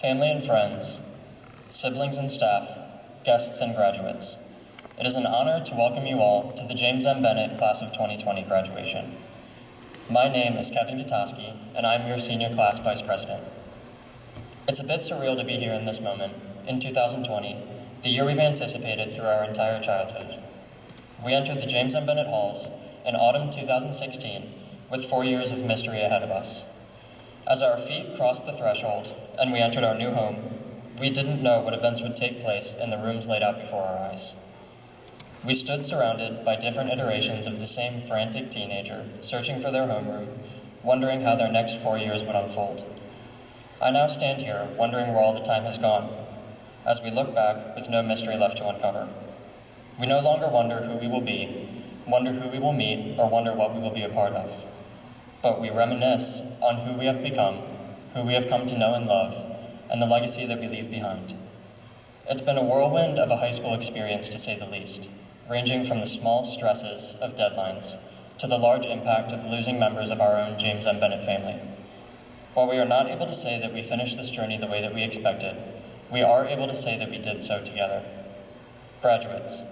Family and friends, siblings and staff, guests and graduates, it is an honor to welcome you all to the James M. Bennett Class of 2020 graduation. My name is Kevin Gutowski, and I'm your senior class vice president. It's a bit surreal to be here in this moment, in 2020, the year we've anticipated through our entire childhood. We entered the James M. Bennett halls in autumn 2016 with 4 years of mystery ahead of us. As our feet crossed the threshold and we entered our new home, we didn't know what events would take place in the rooms laid out before our eyes. We stood surrounded by different iterations of the same frantic teenager, searching for their homeroom, wondering how their next 4 years would unfold. I now stand here wondering where all the time has gone, as we look back with no mystery left to uncover. We no longer wonder who we will be, wonder who we will meet, or wonder what we will be a part of. But we reminisce on who we have become, who we have come to know and love, and the legacy that we leave behind. It's been a whirlwind of a high school experience, to say the least, ranging from the small stresses of deadlines to the large impact of losing members of our own James M. Bennett family. While we are not able to say that we finished this journey the way that we expected, we are able to say that we did so together. Graduates,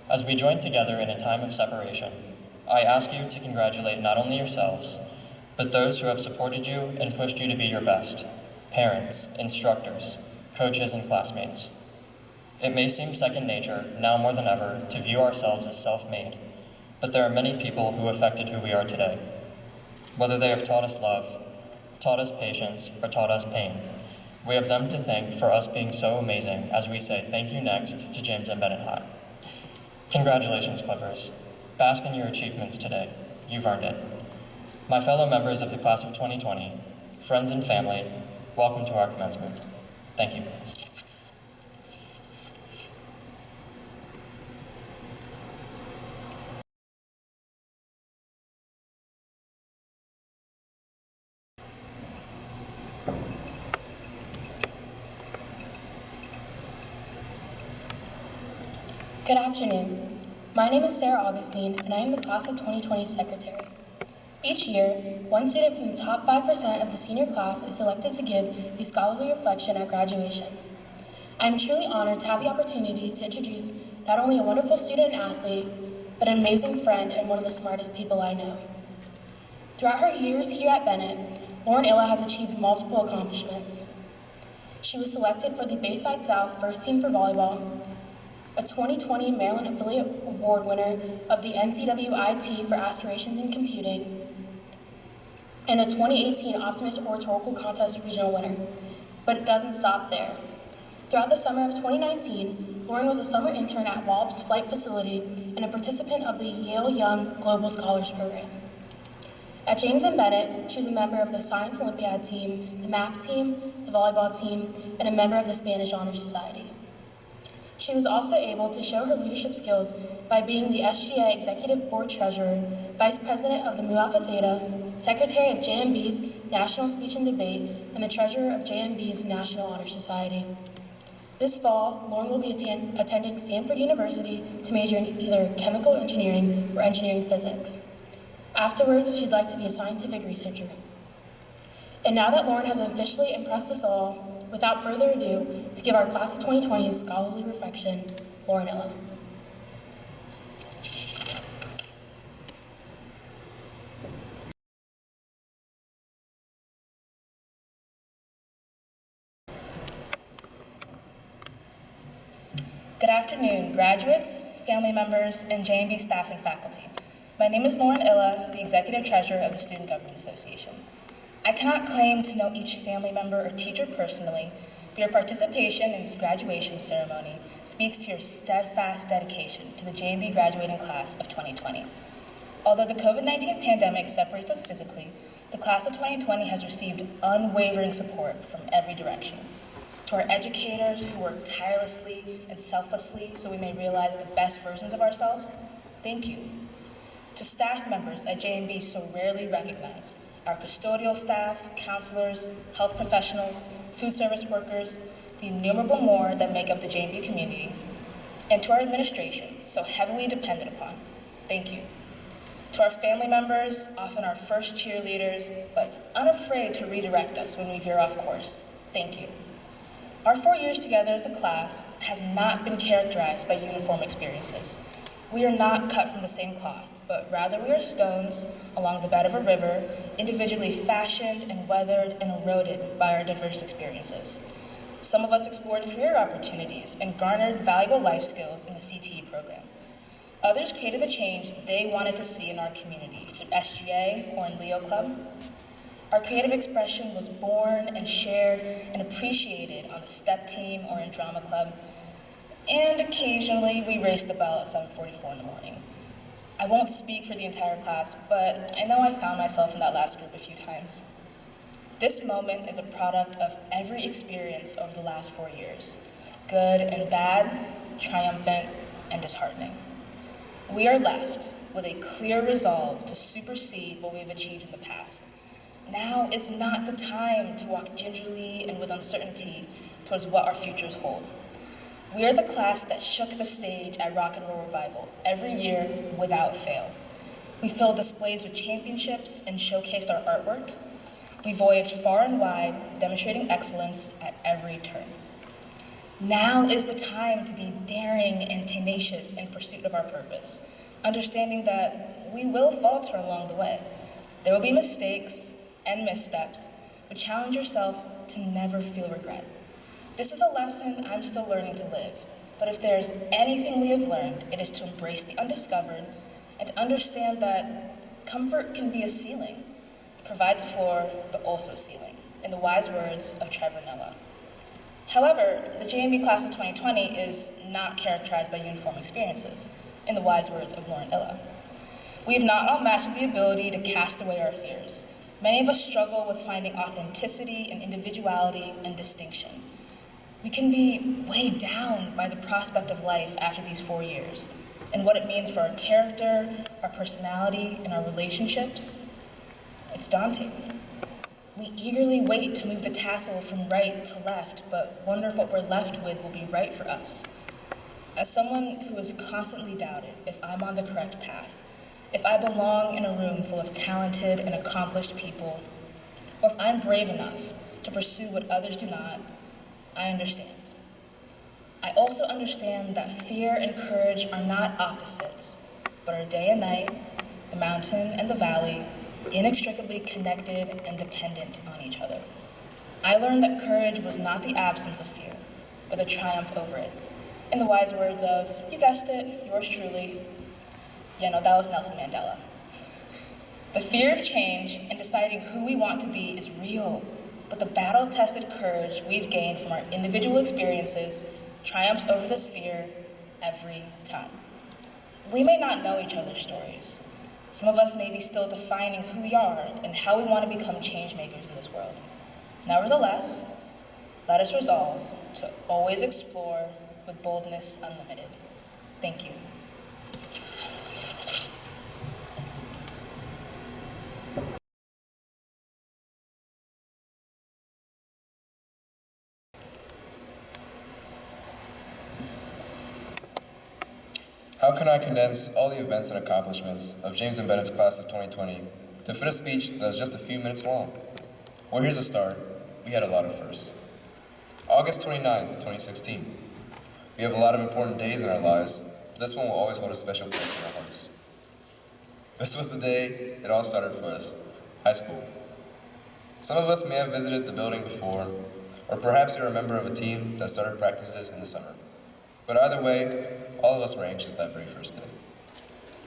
as we join together in a time of separation, I ask you to congratulate not only yourselves, but those who have supported you and pushed you to be your best: parents, instructors, coaches, and classmates. It may seem second nature, now more than ever, to view ourselves as self-made, but there are many people who affected who we are today. Whether they have taught us love, taught us patience, or taught us pain, we have them to thank for us being so amazing as we say thank you next to James M. Bennett High. Congratulations, Clippers. Bask in your achievements today. You've earned it. My fellow members of the class of 2020, friends and family, welcome to our commencement. Thank you. Good afternoon. My name is Sarah Augustine, and I am the Class of 2020 Secretary. Each year, one student from the top 5% of the senior class is selected to give a scholarly reflection at graduation. I am truly honored to have the opportunity to introduce not only a wonderful student and athlete, but an amazing friend and one of the smartest people I know. Throughout her years here at Bennett, Lauren Illa has achieved multiple accomplishments. She was selected for the Bayside South First Team for volleyball, a 2020 Maryland Affiliate Award winner of the NCWIT for Aspirations in Computing, and a 2018 Optimist Oratorical Contest regional winner. But it doesn't stop there. Throughout the summer of 2019, Lauren was a summer intern at Wallops Flight Facility and a participant of the Yale Young Global Scholars Program. At James M. Bennett, she was a member of the Science Olympiad team, the math team, the volleyball team, and a member of the Spanish Honor Society. She was also able to show her leadership skills by being the SGA Executive Board Treasurer, Vice President of the Mu Alpha Theta, Secretary of JMB's National Speech and Debate, and the Treasurer of JMB's National Honor Society. This fall, Lauren will be attending Stanford University to major in either chemical engineering or engineering physics. Afterwards, she'd like to be a scientific researcher. And now that Lauren has officially impressed us all, without further ado, to give our Class of 2020's scholarly reflection, Lauren Illa. Good afternoon, graduates, family members, and JMB staff and faculty. My name is Lauren Illa, the Executive Treasurer of the Student Government Association. I cannot claim to know each family member or teacher personally, but your participation in this graduation ceremony speaks to your steadfast dedication to the JMB graduating class of 2020. Although the COVID-19 pandemic separates us physically, the class of 2020 has received unwavering support from every direction. To our educators who work tirelessly and selflessly so we may realize the best versions of ourselves, thank you. To staff members at JMB so rarely recognized, our custodial staff, counselors, health professionals, food service workers, the innumerable more that make up the JMB community, and to our administration, so heavily depended upon, thank you. To our family members, often our first cheerleaders, but unafraid to redirect us when we veer off course, thank you. Our 4 years together as a class has not been characterized by uniform experiences. We are not cut from the same cloth, but rather we are stones along the bed of a river, individually fashioned and weathered and eroded by our diverse experiences. Some of us explored career opportunities and garnered valuable life skills in the CTE program. Others created the change they wanted to see in our community through SGA or in Leo Club. Our creative expression was born and shared and appreciated on the STEP team or in drama club. And occasionally we raised the bell at 7:44 in the morning. I won't speak for the entire class, but I know I found myself in that last group a few times. This moment is a product of every experience over the last 4 years, good and bad, triumphant and disheartening. We are left with a clear resolve to supersede what we've achieved in the past. Now is not the time to walk gingerly and with uncertainty towards what our futures hold. We are the class that shook the stage at Rock and Roll Revival every year without fail. We filled displays with championships and showcased our artwork. We voyaged far and wide, demonstrating excellence at every turn. Now is the time to be daring and tenacious in pursuit of our purpose, understanding that we will falter along the way. There will be mistakes and missteps, but challenge yourself to never feel regret. This is a lesson I'm still learning to live, but if there's anything we have learned, it is to embrace the undiscovered and to understand that comfort can be a ceiling. It provides a floor, but also a ceiling, in the wise words of Trevor Noah. However, the JMB class of 2020 is not characterized by uniform experiences, in the wise words of Lauren Illa. We have not all mastered the ability to cast away our fears. Many of us struggle with finding authenticity and individuality and distinction. We can be weighed down by the prospect of life after these 4 years and what it means for our character, our personality, and our relationships. It's daunting. We eagerly wait to move the tassel from right to left, but wonder if what we're left with will be right for us. As someone who has constantly doubted if I'm on the correct path, if I belong in a room full of talented and accomplished people, or if I'm brave enough to pursue what others do not, I understand. I also understand that fear and courage are not opposites, but are day and night, the mountain and the valley, inextricably connected and dependent on each other. I learned that courage was not the absence of fear, but the triumph over it. In the wise words of, you guessed it, yours truly, that was Nelson Mandela. The fear of change and deciding who we want to be is real, but the battle-tested courage we've gained from our individual experiences triumphs over this fear every time. We may not know each other's stories. Some of us may be still defining who we are and how we want to become change makers in this world. Nevertheless, let us resolve to always explore with boldness unlimited. Thank you. How can I condense all the events and accomplishments of James and Bennett's class of 2020 to fit a speech that is just a few minutes long? Well, here's a start. We had a lot of firsts. August 29th, 2016. We have a lot of important days in our lives, but this one will always hold a special place in our hearts. This was the day it all started for us, high school. Some of us may have visited the building before, or perhaps you're a member of a team that started practices in the summer. But either way, all of us were anxious that very first day.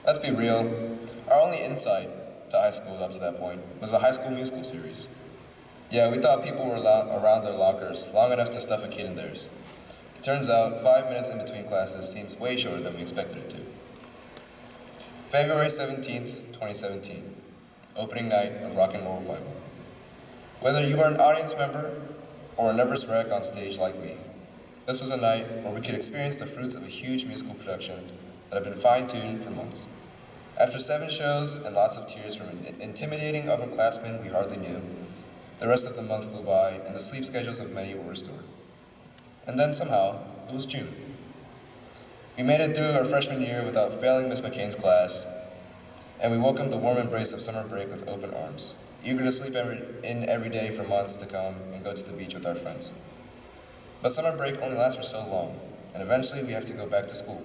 Let's be real, our only insight to high school up to that point was the High School Musical series. Yeah, we thought people were around their lockers long enough to stuff a kid in theirs. It turns out 5 minutes in between classes seems way shorter than we expected it to. February 17th, 2017, opening night of Rock and Roll Revival. Whether you were an audience member or a nervous wreck on stage like me, this was a night where we could experience the fruits of a huge musical production that had been fine-tuned for months. After 7 shows and lots of tears from intimidating upperclassmen we hardly knew, the rest of the month flew by and the sleep schedules of many were restored. And then somehow, it was June. We made it through our freshman year without failing Miss McCain's class, and we welcomed the warm embrace of summer break with open arms, eager to sleep in every day for months to come and go to the beach with our friends. But summer break only lasts for so long, and eventually we have to go back to school.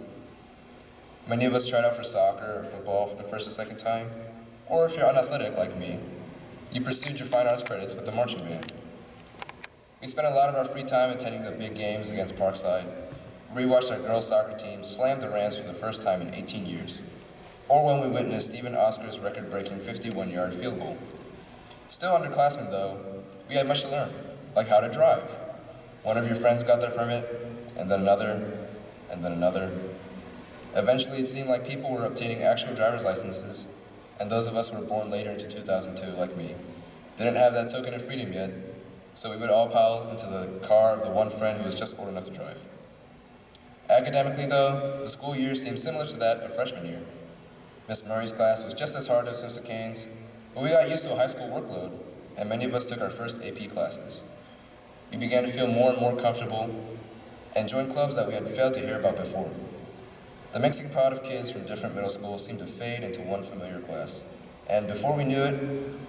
Many of us tried out for soccer or football for the first or second time, or if you're unathletic like me, you pursued your fine arts credits with the marching band. We spent a lot of our free time attending the big games against Parkside, where we watched our girls' soccer team slam the Rams for the first time in 18 years, or when we witnessed Stephen Oscar's record-breaking 51-yard field goal. Still underclassmen, though, we had much to learn, like how to drive. One of your friends got their permit, and then another, and then another. Eventually, it seemed like people were obtaining actual driver's licenses, and those of us who were born later into 2002, like me, didn't have that token of freedom yet, so we would all pile into the car of the one friend who was just old enough to drive. Academically, though, the school year seemed similar to that of freshman year. Miss Murray's class was just as hard as Miss McCain's, but we got used to a high school workload, and many of us took our first AP classes. We began to feel more and more comfortable and joined clubs that we had failed to hear about before. The mixing pot of kids from different middle schools seemed to fade into one familiar class, and before we knew it,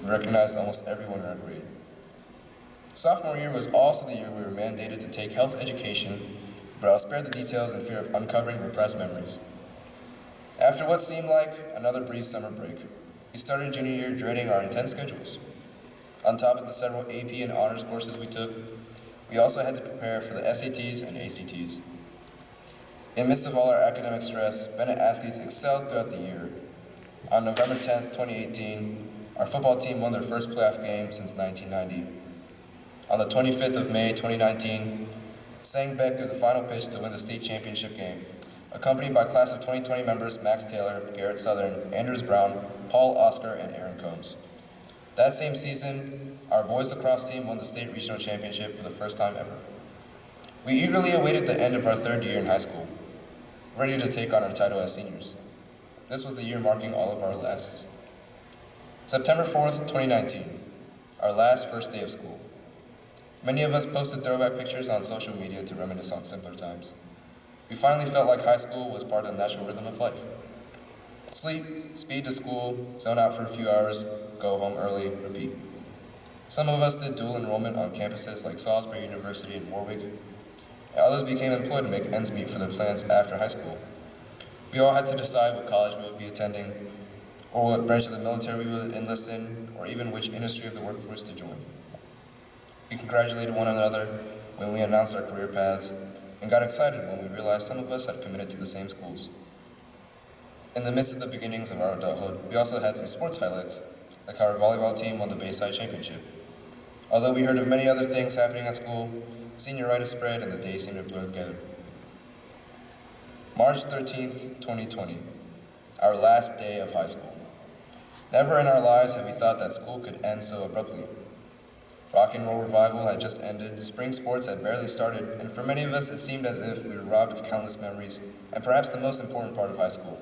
we recognized almost everyone in our grade. Sophomore year was also the year we were mandated to take health education, but I'll spare the details in fear of uncovering repressed memories. After what seemed like another brief summer break, we started junior year dreading our intense schedules. On top of the several AP and honors courses we took, we also had to prepare for the SATs and ACTs. In the midst of all our academic stress, Bennett athletes excelled throughout the year. On November 10th, 2018, our football team won their first playoff game since 1990. On the 25th of May, 2019, sang Beck through the final pitch to win the state championship game, accompanied by class of 2020 members Max Taylor, Garrett Southern, Andrews Brown, Paul Oscar, and Aaron Combs. That same season, our boys lacrosse team won the state regional championship for the first time ever. We eagerly awaited the end of our third year in high school, ready to take on our title as seniors. This was the year marking all of our lasts. September 4th, 2019, our last first day of school. Many of us posted throwback pictures on social media to reminisce on simpler times. We finally felt like high school was part of the natural rhythm of life. Sleep, speed to school, zone out for a few hours, go home early, repeat. Some of us did dual enrollment on campuses like Salisbury University and Warwick, and others became employed to make ends meet for their plans after high school. We all had to decide what college we would be attending, or what branch of the military we would enlist in, or even which industry of the workforce to join. We congratulated one another when we announced our career paths, and got excited when we realized some of us had committed to the same schools. In the midst of the beginnings of our adulthood, we also had some sports highlights, like how our volleyball team won the Bayside Championship. Although we heard of many other things happening at school, senioritis spread and the days seemed to blur together. March 13th, 2020, our last day of high school. Never in our lives had we thought that school could end so abruptly. Rock and Roll Revival had just ended, spring sports had barely started, and for many of us it seemed as if we were robbed of countless memories, and perhaps the most important part of high school.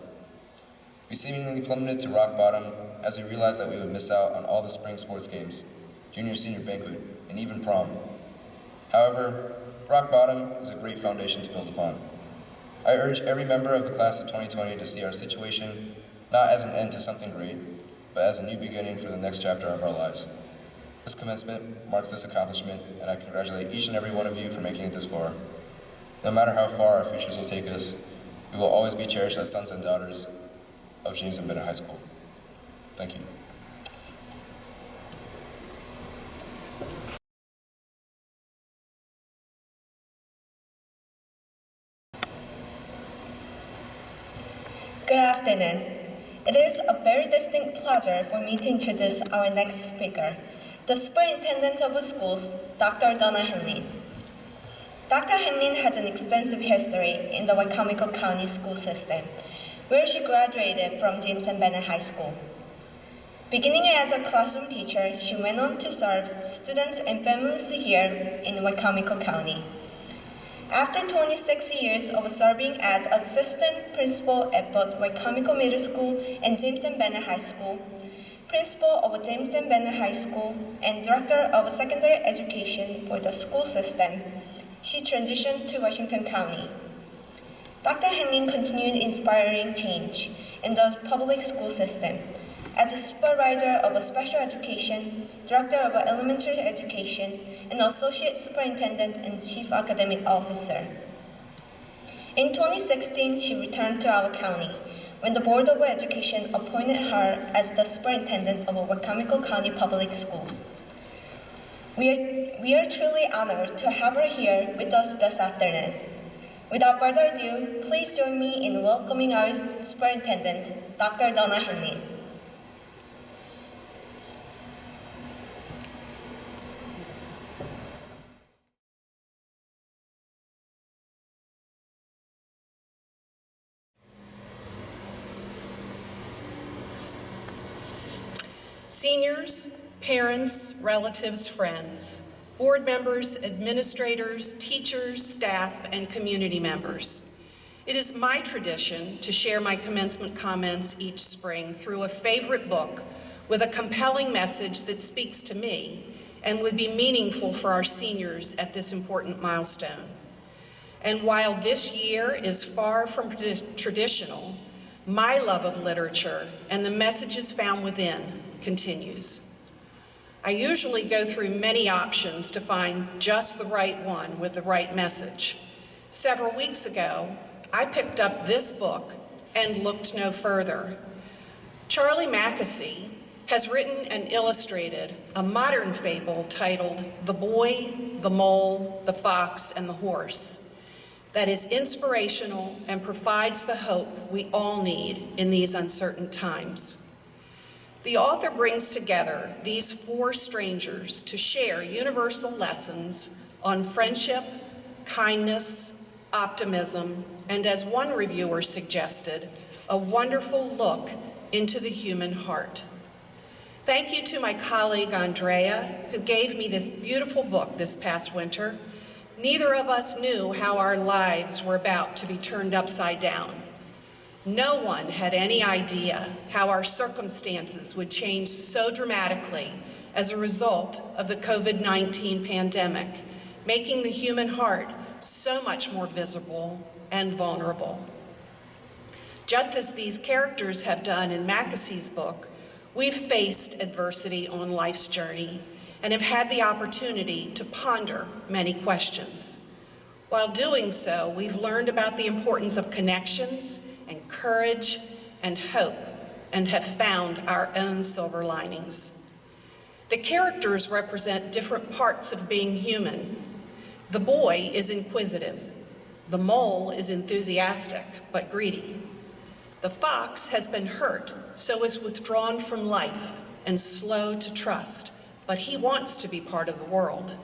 We seemingly plummeted to rock bottom as we realized that we would miss out on all the spring sports games, junior-senior banquet, and even prom. However, rock bottom is a great foundation to build upon. I urge every member of the class of 2020 to see our situation not as an end to something great, but as a new beginning for the next chapter of our lives. This commencement marks this accomplishment, and I congratulate each and every one of you for making it this far. No matter how far our futures will take us, we will always be cherished as sons and daughters of James M. Bennett High School. Thank you. Good afternoon. It is a very distinct pleasure for me to introduce our next speaker, the Superintendent of Schools, Dr. Donna Henlin. Dr. Henlin has an extensive history in the Wicomico County school system, where she graduated from James M. Bennett High School. Beginning as a classroom teacher, she went on to serve students and families here in Wicomico County. After 26 years of serving as assistant principal at both Wicomico Middle School and James M. Bennett High School, principal of James M. Bennett High School, and director of secondary education for the school system, she transitioned to Washington County. Dr. Henlin continued inspiring change in the public school system as a supervisor of special education, director of elementary education, and associate superintendent and chief academic officer. In 2016, she returned to our county when the Board of Education appointed her as the superintendent of Wicomico County Public Schools. We are truly honored to have her here with us this afternoon. Without further ado, please join me in welcoming our superintendent, Dr. Donna Henlin. Seniors, parents, relatives, friends, board members, administrators, teachers, staff, and community members. It is my tradition to share my commencement comments each spring through a favorite book with a compelling message that speaks to me and would be meaningful for our seniors at this important milestone. And while this year is far from traditional, my love of literature and the messages found within continues. I usually go through many options to find just the right one with the right message. Several weeks ago, I picked up this book and looked no further. Charlie Mackesy has written and illustrated a modern fable titled The Boy, the Mole, the Fox, and the Horse that is inspirational and provides the hope we all need in these uncertain times. The author brings together these four strangers to share universal lessons on friendship, kindness, optimism, and as one reviewer suggested, a wonderful look into the human heart. Thank you to my colleague Andrea, who gave me this beautiful book this past winter. Neither of us knew how our lives were about to be turned upside down. No one had any idea how our circumstances would change so dramatically as a result of the COVID-19 pandemic, making the human heart so much more visible and vulnerable. Just as these characters have done in Mackesy's book, we've faced adversity on life's journey and have had the opportunity to ponder many questions. While doing so, we've learned about the importance of connections and courage and hope, and have found our own silver linings. The characters represent different parts of being human. The boy is inquisitive. The mole is enthusiastic but greedy. The fox has been hurt, so is withdrawn from life and slow to trust, but he wants to be part of the world.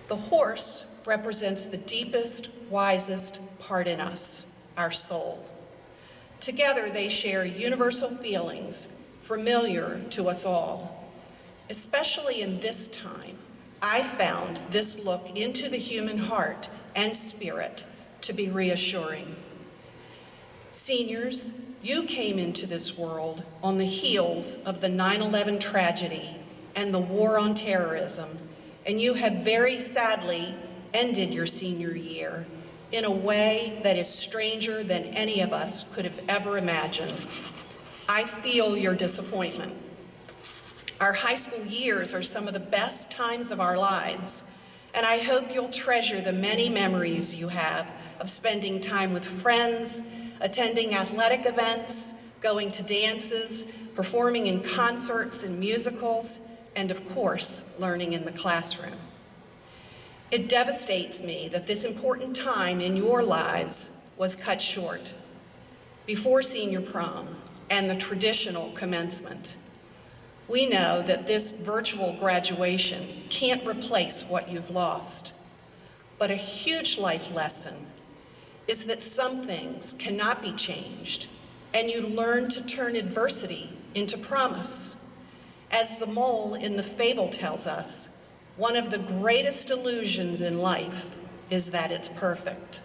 The horse represents the deepest, wisest part in us, our soul. Together, they share universal feelings familiar to us all. Especially in this time, I found this look into the human heart and spirit to be reassuring. Seniors, you came into this world on the heels of the 9/11 tragedy and the war on terrorism, and you have very sadly ended your senior year in a way that is stranger than any of us could have ever imagined. I feel your disappointment. Our high school years are some of the best times of our lives, and I hope you'll treasure the many memories you have of spending time with friends, attending athletic events, going to dances, performing in concerts and musicals, and of course, learning in the classroom. It devastates me that this important time in your lives was cut short before senior prom and the traditional commencement. We know that this virtual graduation can't replace what you've lost, but a huge life lesson is that some things cannot be changed, and you learn to turn adversity into promise. As the mole in the fable tells us, one of the greatest illusions in life is that it's perfect.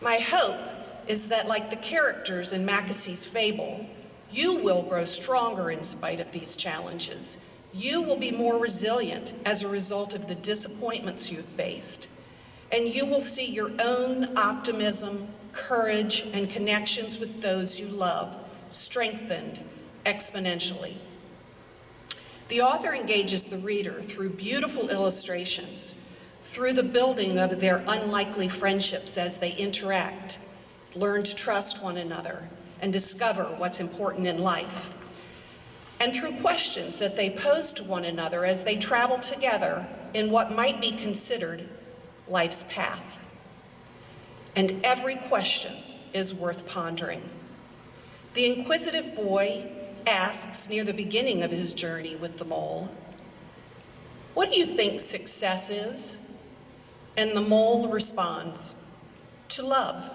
My hope is that, like the characters in Mackesie's fable, you will grow stronger in spite of these challenges. You will be more resilient as a result of the disappointments you've faced, and you will see your own optimism, courage, and connections with those you love strengthened exponentially. The author engages the reader through beautiful illustrations, through the building of their unlikely friendships as they interact, learn to trust one another, and discover what's important in life, and through questions that they pose to one another as they travel together in what might be considered life's path. And every question is worth pondering. The inquisitive boy asks near the beginning of his journey with the mole, "What do you think success is?" And the mole responds, "To love."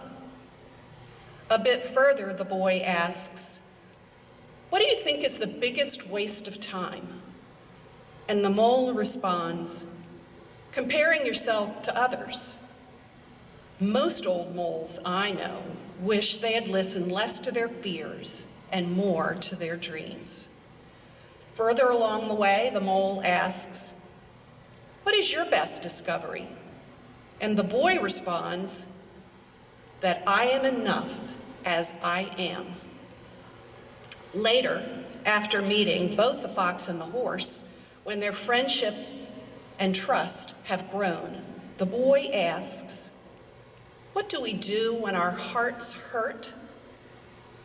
A bit further, the boy asks, "What do you think is the biggest waste of time?" And the mole responds, "Comparing yourself to others." Most old moles I know wish they had listened less to their fears and more to their dreams. Further along the way, the mole asks, "What is your best discovery?" And the boy responds, "That I am enough as I am." Later, after meeting both the fox and the horse, when their friendship and trust have grown, the boy asks, "What do we do when our hearts hurt?"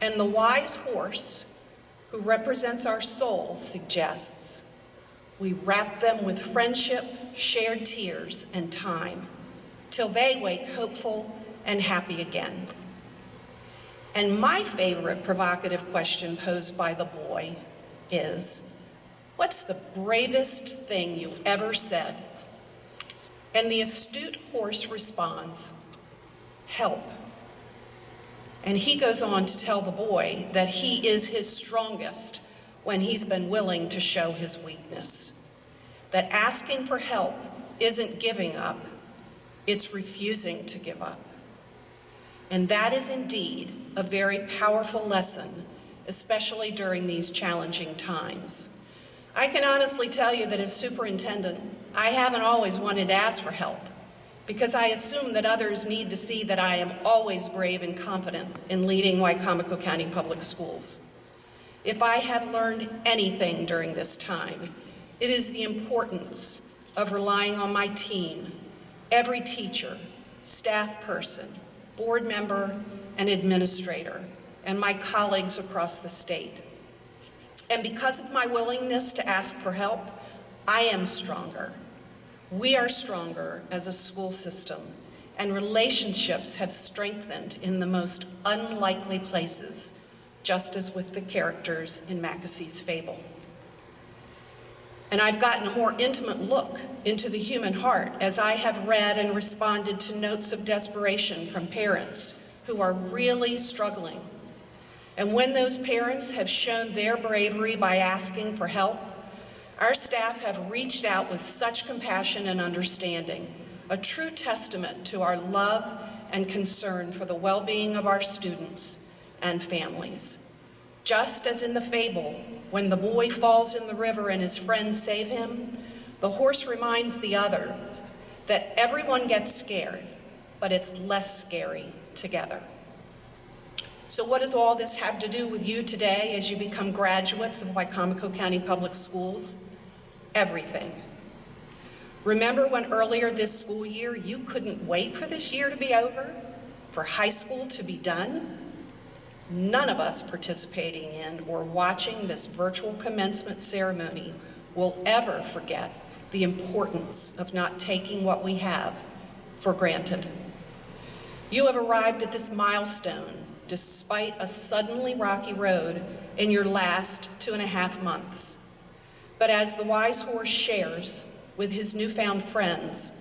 And the wise horse, who represents our soul, suggests, "We wrap them with friendship, shared tears, and time, till they wake hopeful and happy again." And my favorite provocative question posed by the boy is, "What's the bravest thing you ever said?" And the astute horse responds, "Help." And he goes on to tell the boy that he is his strongest when he's been willing to show his weakness. That asking for help isn't giving up, it's refusing to give up. And that is indeed a very powerful lesson, especially during these challenging times. I can honestly tell you that as superintendent, I haven't always wanted to ask for help, because I assume that others need to see that I am always brave and confident in leading Wicomico County Public Schools. If I have learned anything during this time, it is the importance of relying on my team, every teacher, staff person, board member, and administrator, and my colleagues across the state. And because of my willingness to ask for help, I am stronger. We are stronger as a school system, and relationships have strengthened in the most unlikely places, just as with the characters in Mackesie's fable. And I've gotten a more intimate look into the human heart as I have read and responded to notes of desperation from parents who are really struggling. And when those parents have shown their bravery by asking for help, our staff have reached out with such compassion and understanding, a true testament to our love and concern for the well-being of our students and families. Just as in the fable, when the boy falls in the river and his friends save him, the horse reminds the others that everyone gets scared, but it's less scary together. So what does all this have to do with you today as you become graduates of Wicomico County Public Schools? Everything. Remember when earlier this school year you couldn't wait for this year to be over, for high school to be done? None of us participating in or watching this virtual commencement ceremony will ever forget the importance of not taking what we have for granted. You have arrived at this milestone despite a suddenly rocky road in your last 2.5 months. But as the wise horse shares with his newfound friends,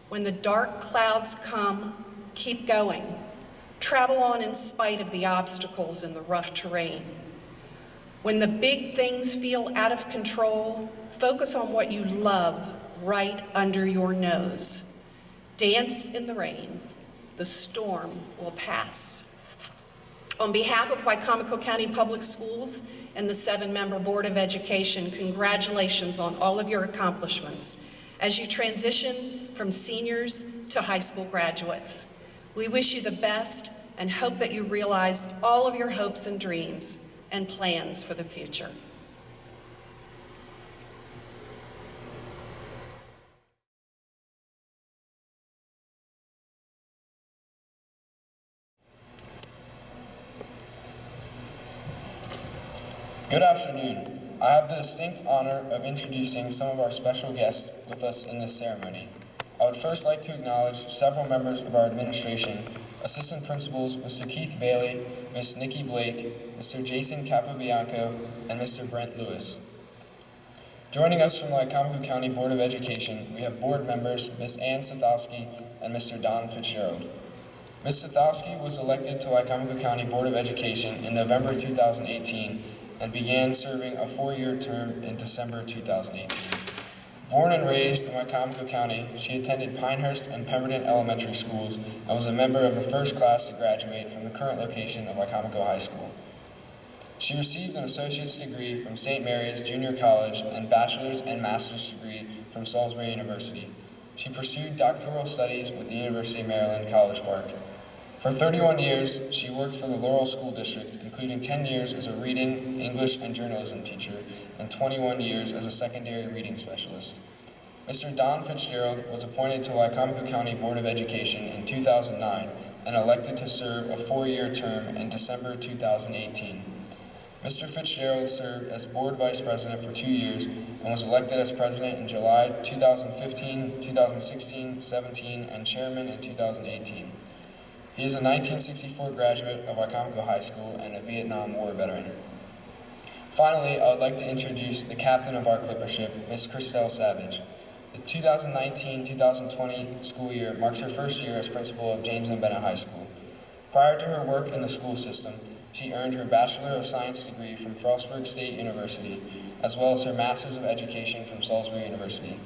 when the dark clouds come, keep going. Travel on in spite of the obstacles and the rough terrain. When the big things feel out of control, focus on what you love right under your nose. Dance in the rain. The storm will pass. On behalf of Wicomico County Public Schools and the 7-member Board of Education, congratulations on all of your accomplishments as you transition from seniors to high school graduates. We wish you the best and hope that you realize all of your hopes and dreams and plans for the future. Good afternoon. I have the distinct honor of introducing some of our special guests with us in this ceremony. I would first like to acknowledge several members of our administration, Assistant Principals Mr. Keith Bailey, Ms. Nikki Blake, Mr. Jason Capobianco, and Mr. Brent Lewis. Joining us from the Wicomico County Board of Education, we have board members Ms. Ann Sathowski and Mr. Don Fitzgerald. Ms. Sathowski was elected to Wicomico County Board of Education in November 2018 and began serving a 4-year term in December 2018. Born and raised in Wicomico County, she attended Pinehurst and Pemberton Elementary Schools and was a member of the first class to graduate from the current location of Wicomico High School. She received an associate's degree from St. Mary's Junior College and bachelor's and master's degree from Salisbury University. She pursued doctoral studies with the University of Maryland, College Park. For 31 years, she worked for the Laurel School District, including 10 years as a reading, English, and journalism teacher, and 21 years as a secondary reading specialist. Mr. Don Fitzgerald was appointed to Wicomico County Board of Education in 2009 and elected to serve a 4-year term in December 2018. Mr. Fitzgerald served as Board Vice President for 2 years and was elected as President in July 2015, 2016, 17, and Chairman in 2018. He is a 1964 graduate of Wicomico High School and a Vietnam War veteran. Finally, I would like to introduce the captain of our clipper ship, Ms. Christelle Savage. The 2019-2020 school year marks her first year as principal of James M. Bennett High School. Prior to her work in the school system, she earned her Bachelor of Science degree from Frostburg State University, as well as her Master's of Education from Salisbury University.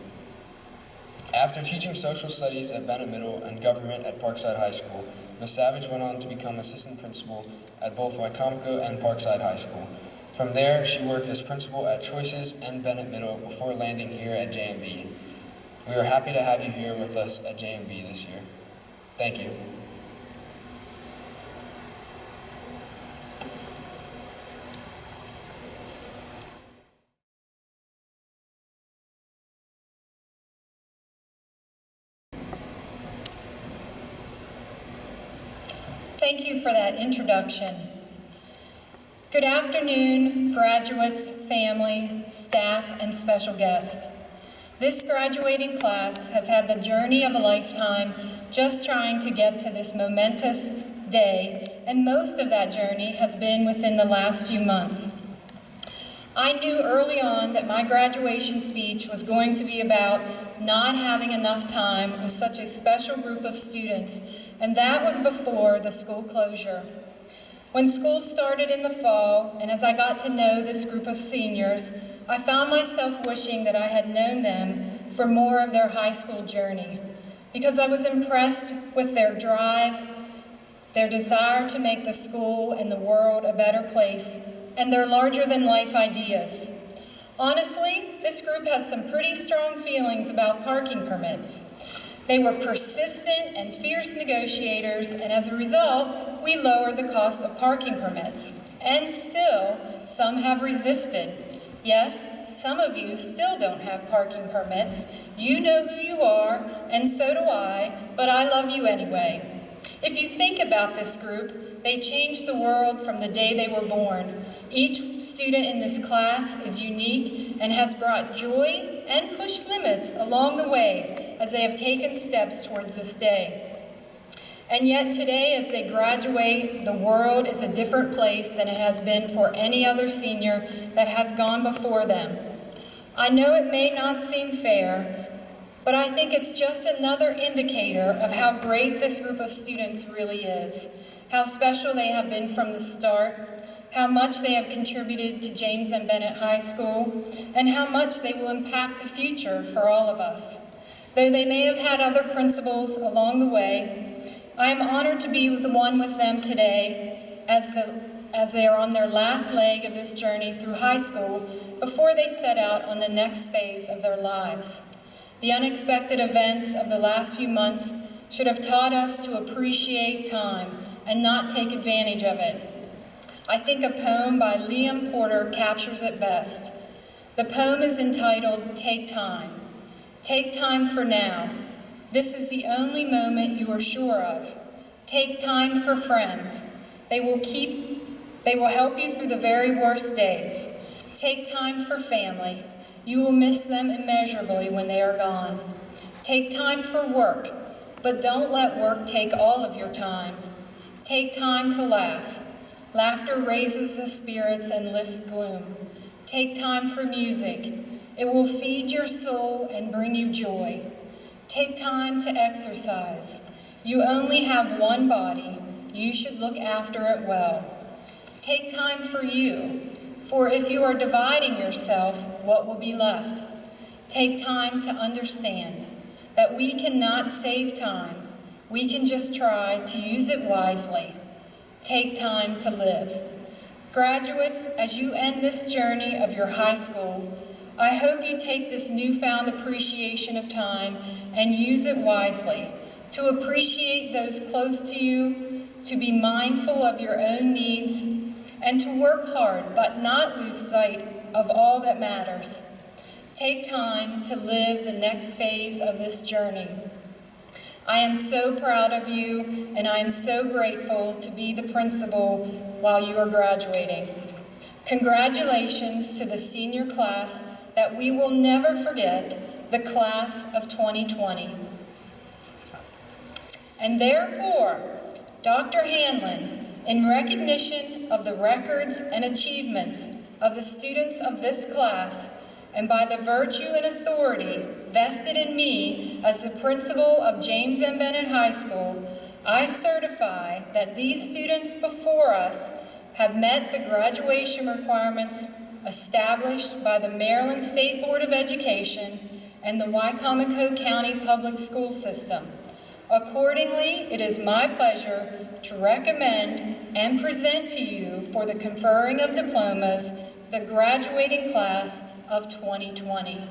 After teaching social studies at Bennett Middle and government at Parkside High School, Ms. Savage went on to become assistant principal at both Wicomico and Parkside High School. From there, she worked as principal at Choices and Bennett Middle before landing here at JMB. We are happy to have you here with us at JMB this year. Thank you. Thank you for that introduction. Good afternoon, graduates, family, staff, and special guests. This graduating class has had the journey of a lifetime just trying to get to this momentous day, and most of that journey has been within the last few months. I knew early on that my graduation speech was going to be about not having enough time with such a special group of students, and that was before the school closure. When school started in the fall, and as I got to know this group of seniors, I found myself wishing that I had known them for more of their high school journey, because I was impressed with their drive, their desire to make the school and the world a better place, and their larger-than-life ideas. Honestly, this group has some pretty strong feelings about parking permits. They were persistent and fierce negotiators, and as a result, we lowered the cost of parking permits. And still, some have resisted. Yes, some of you still don't have parking permits. You know who you are, and so do I, but I love you anyway. If you think about this group, they changed the world from the day they were born. Each student in this class is unique and has brought joy and pushed limits along the way as they have taken steps towards this day. And yet today, as they graduate, the world is a different place than it has been for any other senior that has gone before them. I know it may not seem fair, but I think it's just another indicator of how great this group of students really is, how special they have been from the start, how much they have contributed to James M. Bennett High School, and how much they will impact the future for all of us. Though they may have had other principals along the way, I am honored to be the one with them today as they are on their last leg of this journey through high school before they set out on the next phase of their lives. The unexpected events of the last few months should have taught us to appreciate time and not take advantage of it. I think a poem by Liam Porter captures it best. The poem is entitled, "Take Time." Take time for now. This is the only moment you are sure of. Take time for friends. They will help you through the very worst days. Take time for family. You will miss them immeasurably when they are gone. Take time for work, but don't let work take all of your time. Take time to laugh. Laughter raises the spirits and lifts gloom. Take time for music. It will feed your soul and bring you joy. Take time to exercise. You only have one body. You should look after it well. Take time for you, for if you are dividing yourself, what will be left? Take time to understand that we cannot save time. We can just try to use it wisely. Take time to live. Graduates, as you end this journey of your high school, I hope you take this newfound appreciation of time and use it wisely, to appreciate those close to you, to be mindful of your own needs, and to work hard but not lose sight of all that matters. Take time to live the next phase of this journey. I am so proud of you, and I am so grateful to be the principal while you are graduating. Congratulations to the senior class that we will never forget, the class of 2020. And therefore, Dr. Hanlon, in recognition of the records and achievements of the students of this class, and by the virtue and authority vested in me as the principal of James M. Bennett High School, I certify that these students before us have met the graduation requirements established by the Maryland State Board of Education and the Wicomico County Public School System. Accordingly, it is my pleasure to recommend and present to you for the conferring of diplomas the graduating class of 2020.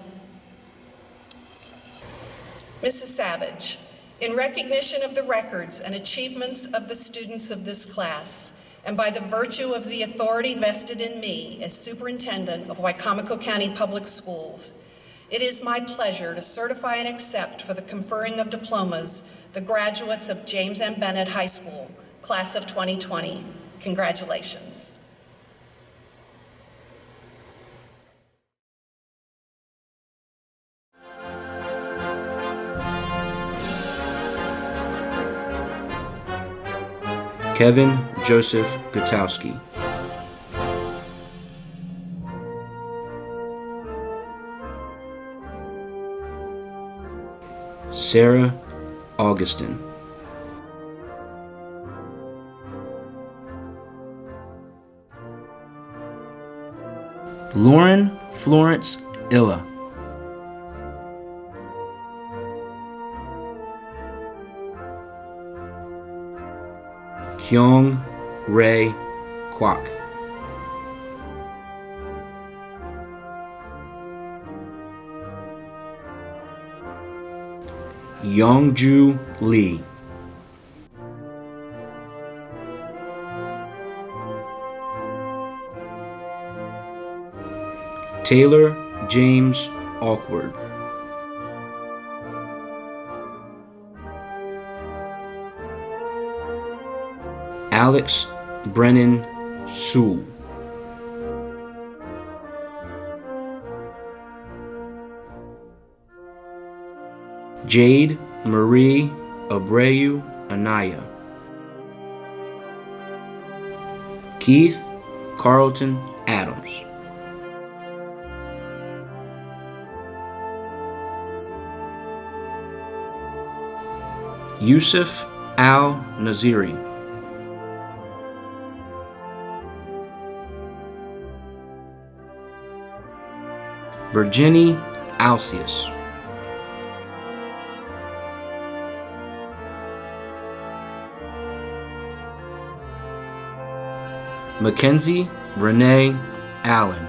Mrs. Savage, in recognition of the records and achievements of the students of this class, and by the virtue of the authority vested in me as Superintendent of Wicomico County Public Schools, it is my pleasure to certify and accept for the conferring of diplomas the graduates of James M. Bennett High School, class of 2020. Congratulations. Kevin Joseph Gutowski. Sarah Augustin. Lauren Florence Illa. Kyung Ray Kwok. Yongju Lee. Taylor James Awkward. Alex Brennan Sewell. Jade Marie Abreu Anaya. Keith Carlton Adams. Yusuf Al Naziri. Virginie Alcius. Mackenzie Renee Allen.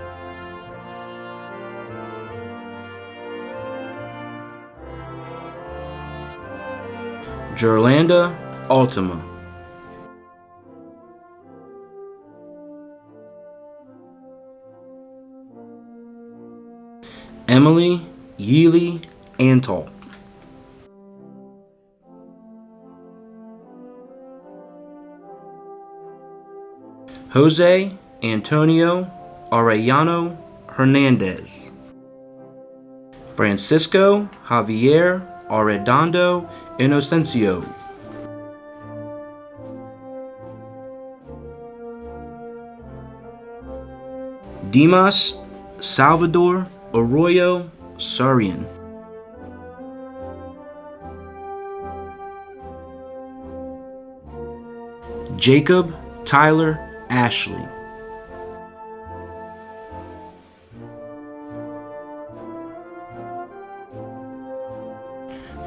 Jerlanda Altima. Emily Yeely Antol. Jose Antonio Arellano Hernandez. Francisco Javier Arredondo Inocencio. Dimas Salvador Arroyo Sarian. Jacob Tyler Ashley.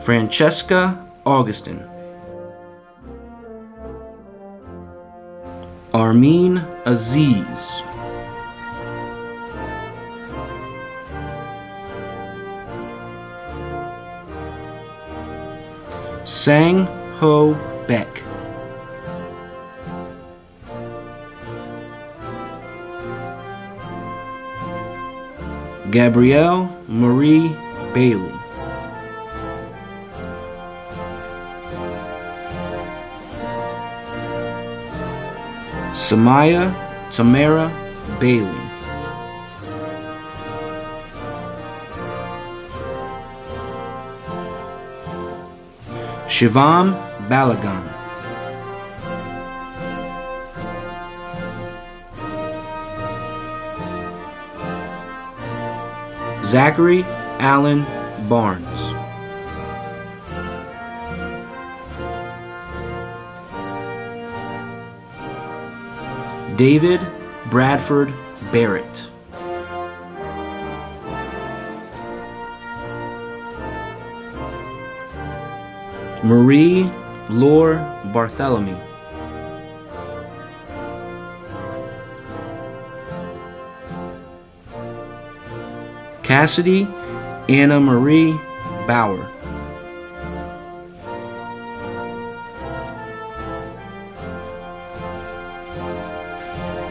Francesca Augustin. Armin Aziz. Sang Ho Beck. Gabrielle Marie Bailey. Samaya Tamara Bailey. Shivam Balagan. Zachary Allen Barnes. David Bradford Barrett. Marie Lore Bartholomew. Cassidy Anna Marie Bauer.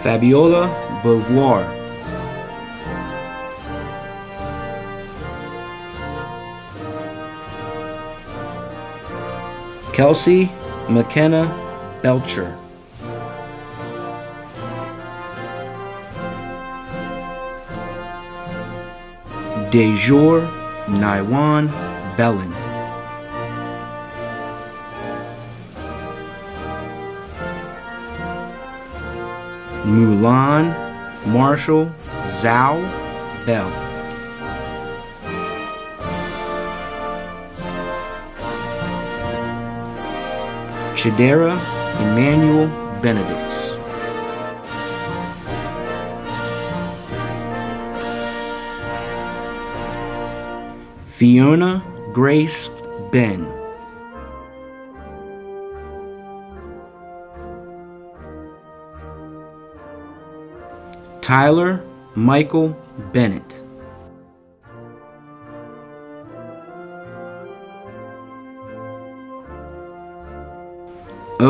Fabiola Beauvoir. Kelsey McKenna Belcher. Dejour Naiwan Bellin. Mulan Marshall Zhao Bell. Chidera Emmanuel Benedicts. Fiona Grace Ben. Tyler Michael Bennett.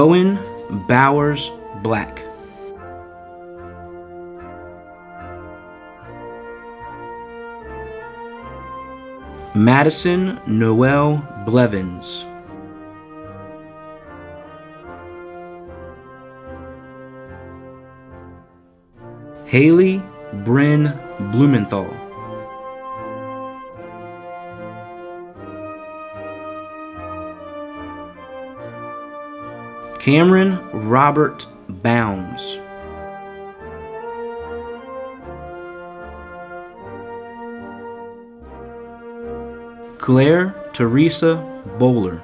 Bowen Bowers Black. Madison Noel Blevins. Haley Bryn Blumenthal. Cameron Robert Bounds. Claire Teresa Bowler.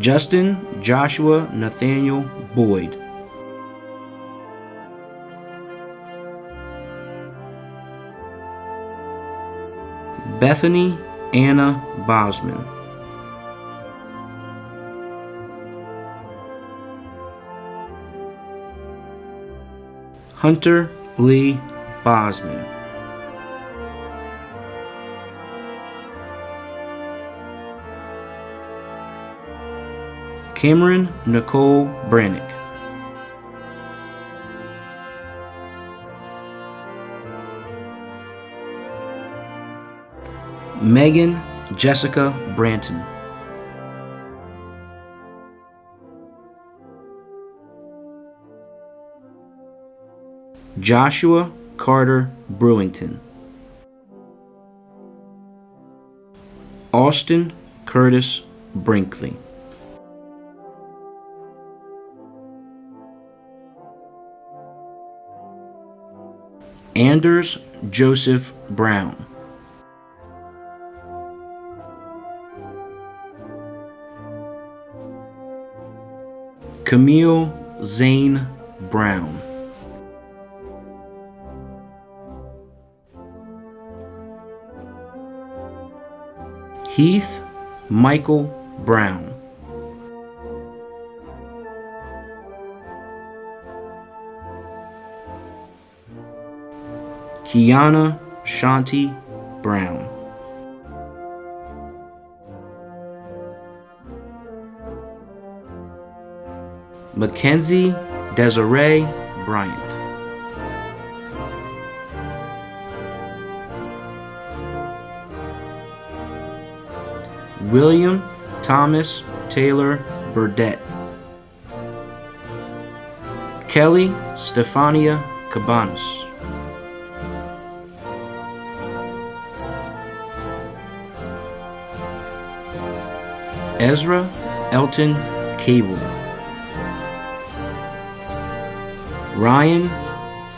Justin Joshua Nathaniel Boyd. Bethany Anna Bosman. Hunter Lee Bosman. Cameron Nicole Brannick. Megan Jessica Branton. Joshua Carter Brewington. Austin Curtis Brinkley. Anders Joseph Brown. Camille Zane Brown. Heath Michael Brown. Kiana Shanti Brown. Mackenzie Desiree Bryant. William Thomas Taylor Burdett. Kelly Stefania Cabanas. Ezra Elton Cable. Ryan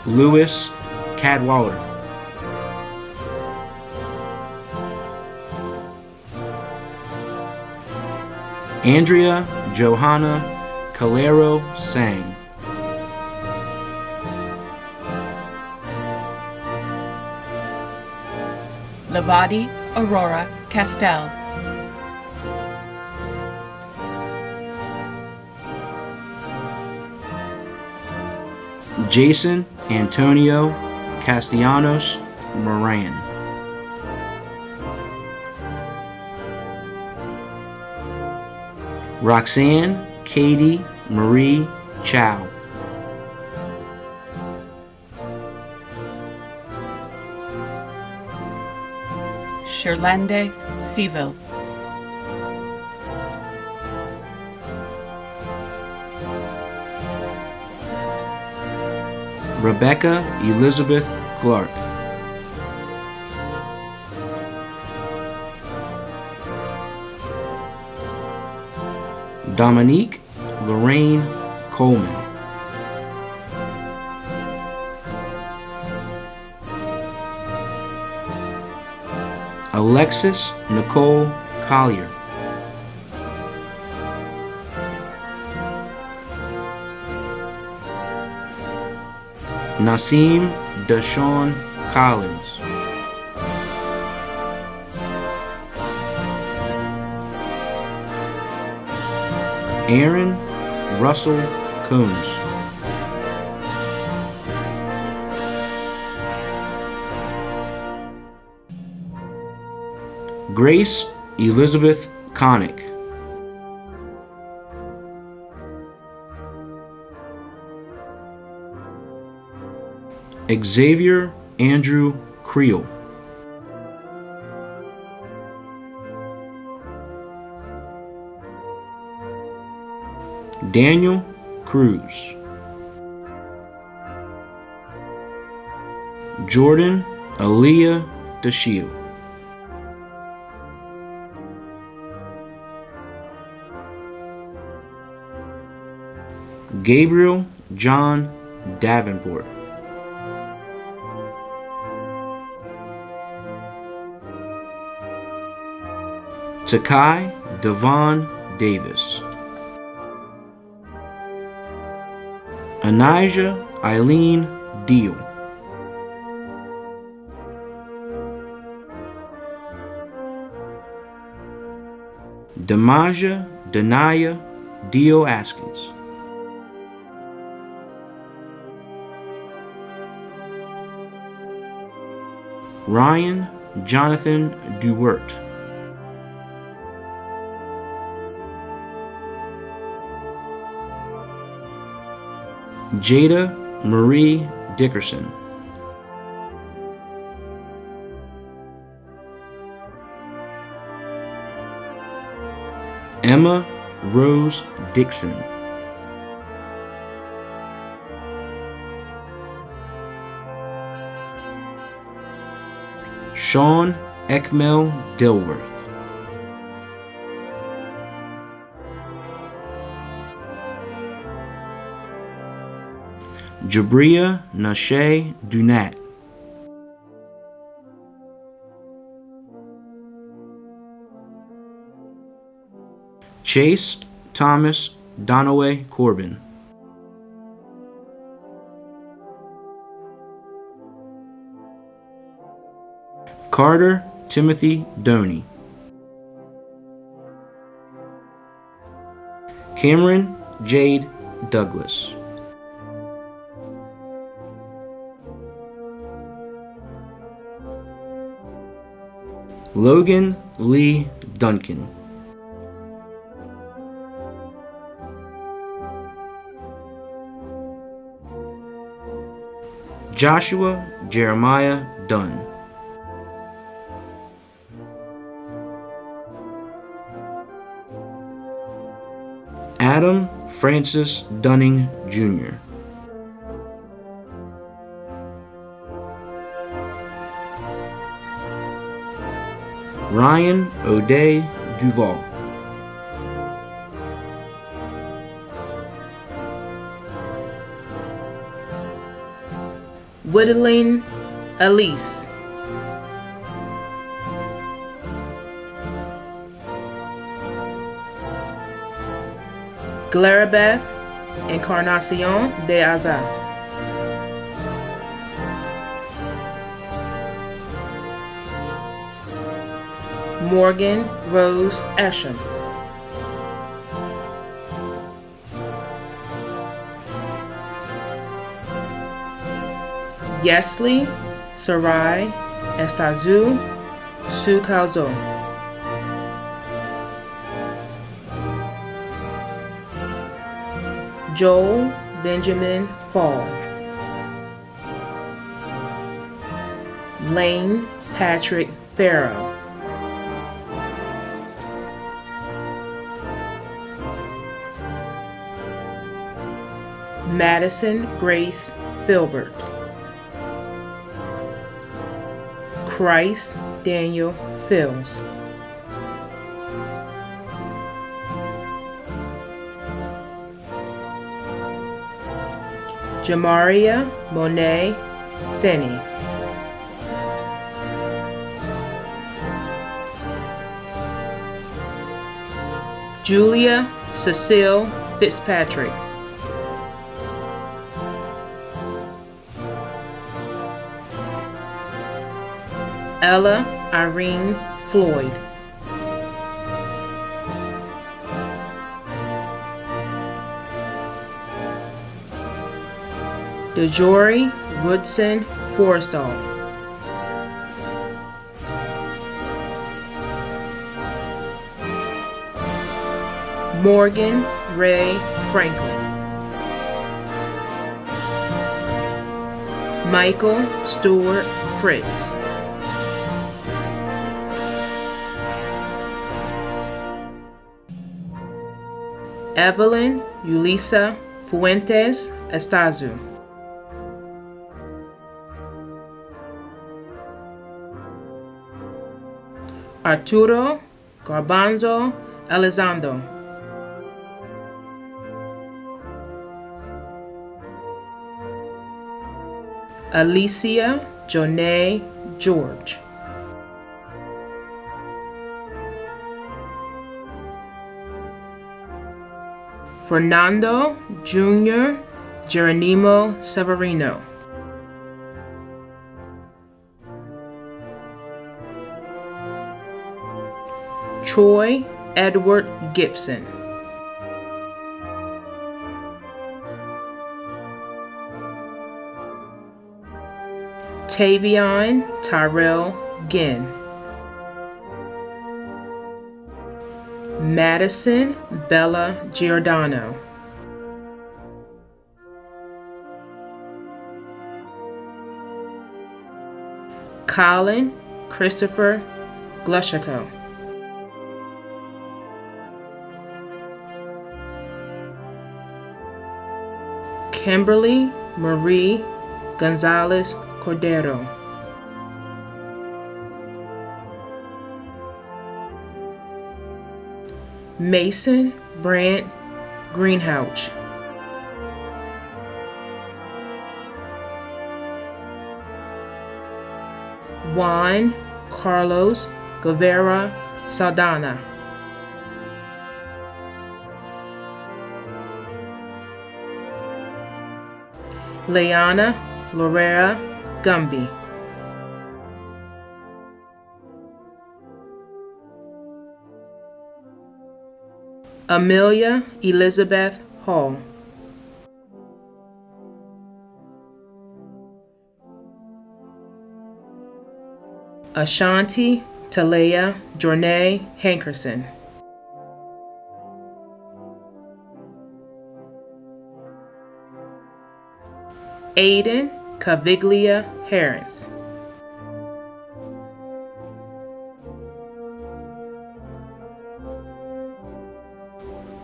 Lewis Cadwaller. Andrea Johanna Calero Sang. Lavadi Aurora Castell. Jason Antonio Castellanos Moran. Roxanne Katie Marie Chow. Sherlande Seville. Rebecca Elizabeth Clark. Dominique Lorraine Coleman. Alexis Nicole Collier. Nasim Deshawn Collins. Aaron Russell Coons. Grace Elizabeth Connick. Xavier Andrew Creel. Daniel Cruz. Jordan Aaliyah DeShiel. Gabriel John Davenport. Takai Devon Davis. Anijah Eileen Deal. Demaja Denaya Dio Askins. Ryan Jonathan Duwert. Jada Marie Dickerson. Emma Rose Dixon. Sean Ekmel Dilworth. Jabria Nashe Dunat. Chase Thomas Donaway Corbin. Carter Timothy Doney. Cameron Jade Douglas. Logan Lee Duncan. Joshua Jeremiah Dunn. Adam Francis Dunning Jr. Ryan O'Day Duval. Whittling Elise. Glarabeth Encarnacion de Azar. Morgan Rose Esham. Yesley Sarai Estazu Sukalzo. Joel Benjamin Fall. Lane Patrick Farrow. Madison Grace Filbert. Christ Daniel Fills. Jamaria Monet Finney. Julia Cecile Fitzpatrick. Ella Irene Floyd. DeJory Woodson Forrestal. Morgan Ray Franklin, Michael Stewart Fritz, Evelyn Yulisa Fuentes Estazu, Arturo Garbanzo Elizondo, Alicia Jonay George, Fernando Jr. Geronimo Severino, Troy Edward Gibson, Tavion Tyrell Ginn, Madison Bella Giordano, Colin Christopher Glushaco, Kimberly Marie Gonzalez Cordero, Mason Brant Greenhouch, Juan Carlos Guevara Saldana, Leana Lorera Gumby, Amelia Elizabeth Hall, Ashanti Talea Jornay Hankerson, Aiden Caviglia Harris,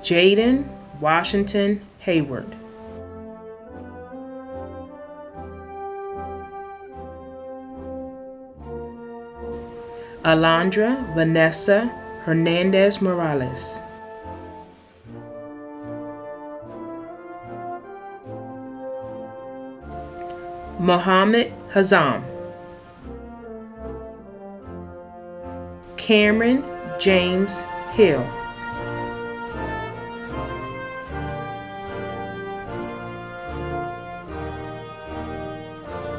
Jaden Washington Hayward, Alondra Vanessa Hernandez Morales, Mohammed Hazam, Cameron James Hill,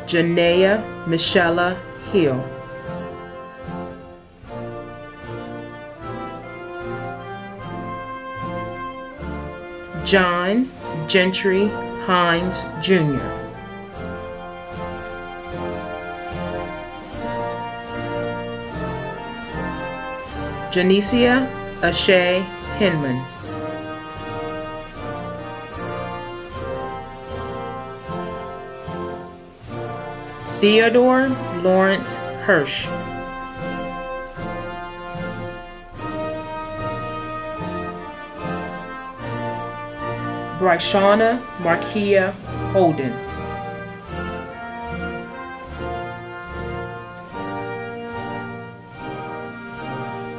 Janea Michella Hill, John Gentry Hines Jr., Janicia Ashay Hinman, Theodore Lawrence Hirsch, Bryshana Markia Holden,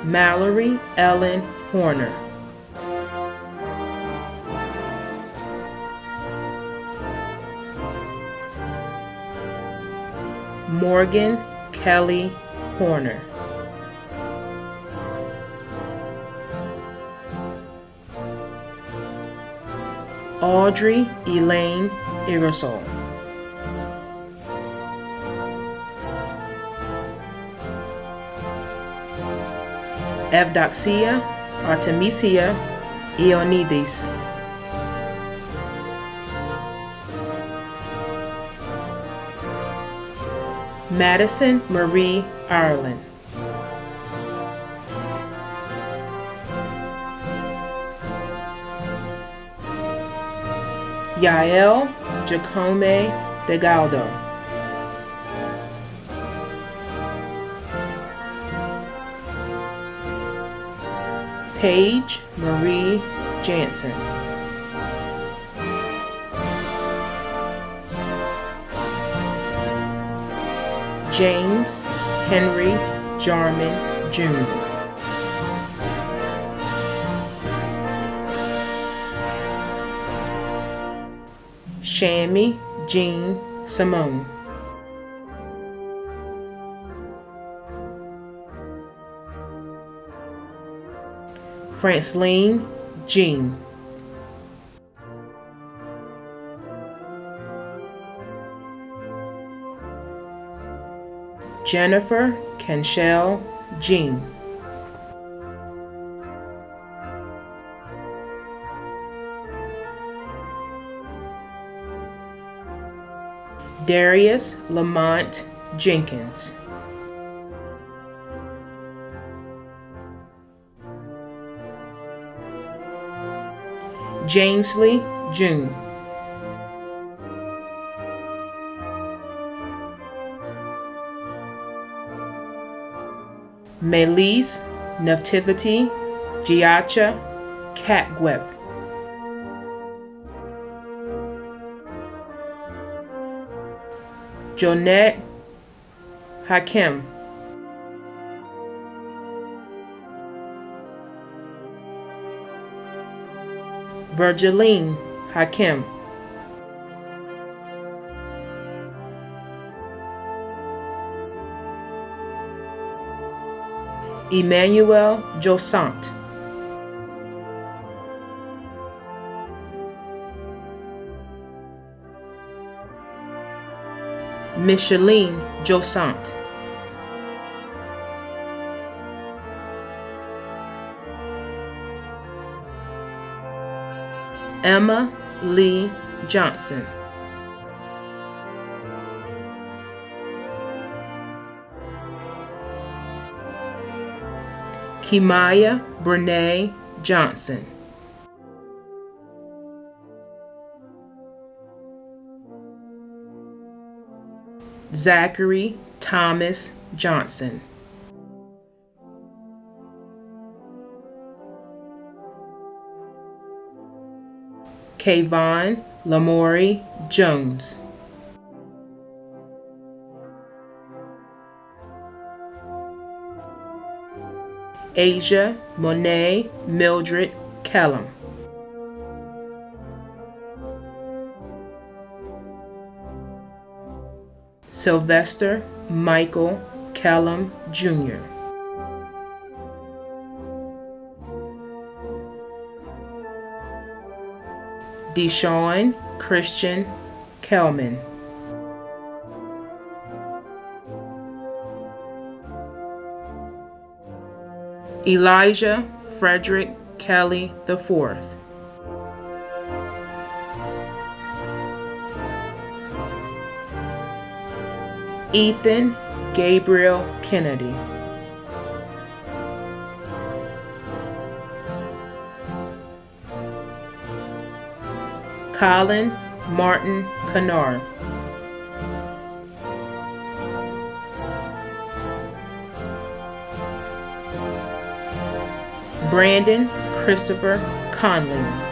Mallory Ellen Horner, Morgan Kelly Horner, Audrey Elaine Ingersoll, Evdoxia Artemisia Ioannidis, Madison Marie Ireland, Yael Jacome DeGaldo. Paige Marie Jansen. James Henry Jarman Jr. Shammy Jean Simone. Franceline Jean. Jennifer Canchel Jean. Darius Lamont Jenkins. Jamesley June. Melise Nativity Giacha Catgweb. Jonette Hakim. Virgiline Hakim. Emmanuel Josant. Micheline Josant. Emma Lee Johnson. Kimaya Brene Johnson. Zachary Thomas Johnson. Kayvon Lamori Jones. Asia Monet Mildred Kellum. Sylvester Michael Kellum Jr. Deshaun Christian Kelman. Elijah Frederick Kelly IV. Ethan Gabriel Kennedy. Colin Martin Kennard. Brandon Christopher Conley.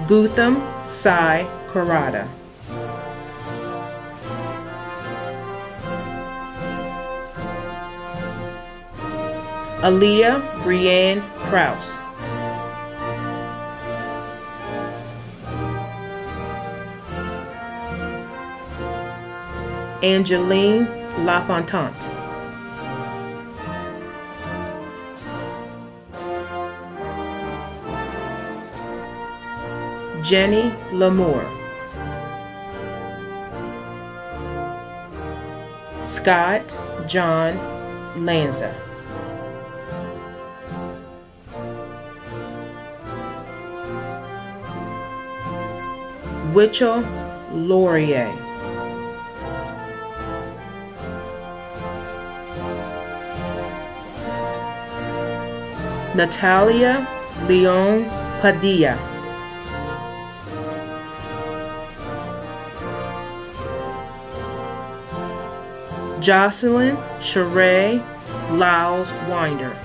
Gutham Sai Karada. Aaliyah Brianne Kraus. Angeline LaFontante. Jenny Lamour. Scott John Lanza. Witchell Laurier. Natalia Leon Padilla. Jocelyn Sheree Lyles Winder.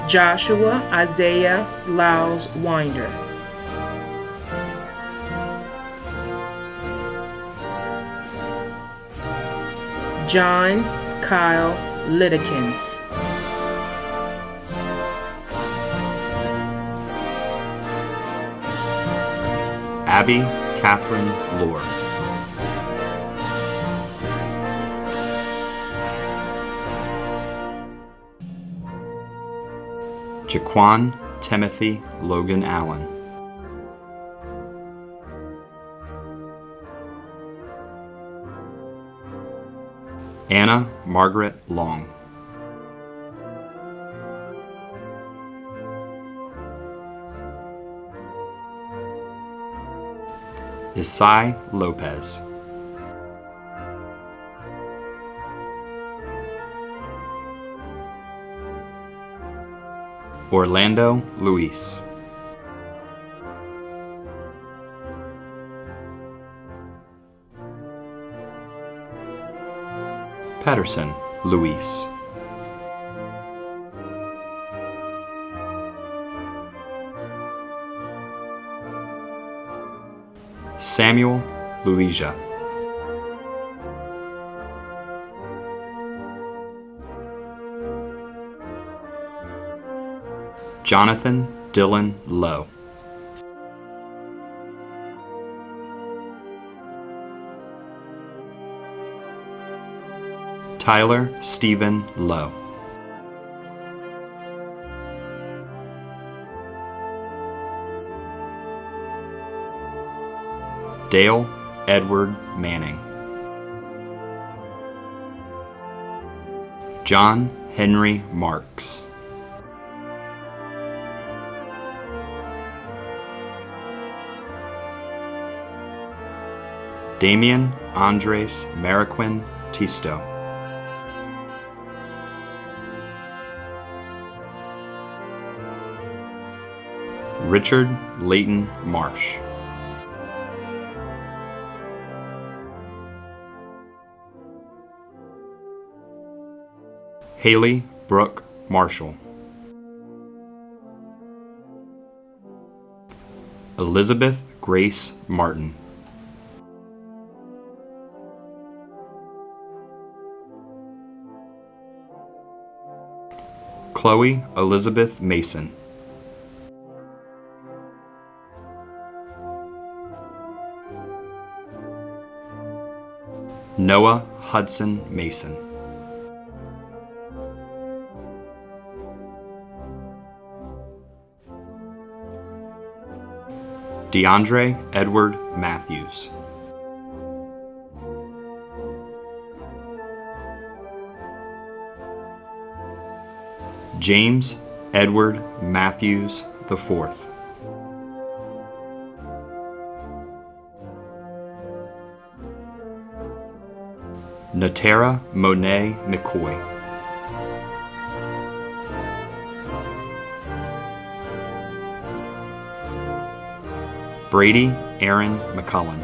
Joshua Isaiah Lyles Winder. John Kyle Lidikins. Abby Catherine Lohr. Jaquan Timothy Logan Allen. Anna Margaret Long. Isai Lopez. Orlando Luis. Patterson Luis. Samuel Louisa. Jonathan Dylan Lowe. Tyler Stephen Lowe. Dale Edward Manning. John Henry Marks. Damian Andres Mariquin Tisto. Richard Leighton Marsh. Haley Brooke Marshall. Elizabeth Grace Martin. Chloe Elizabeth Mason. Noah Hudson Mason. DeAndre Edward Matthews. James Edward Matthews IV. Natera Monet McCoy. Brady Aaron McCullen.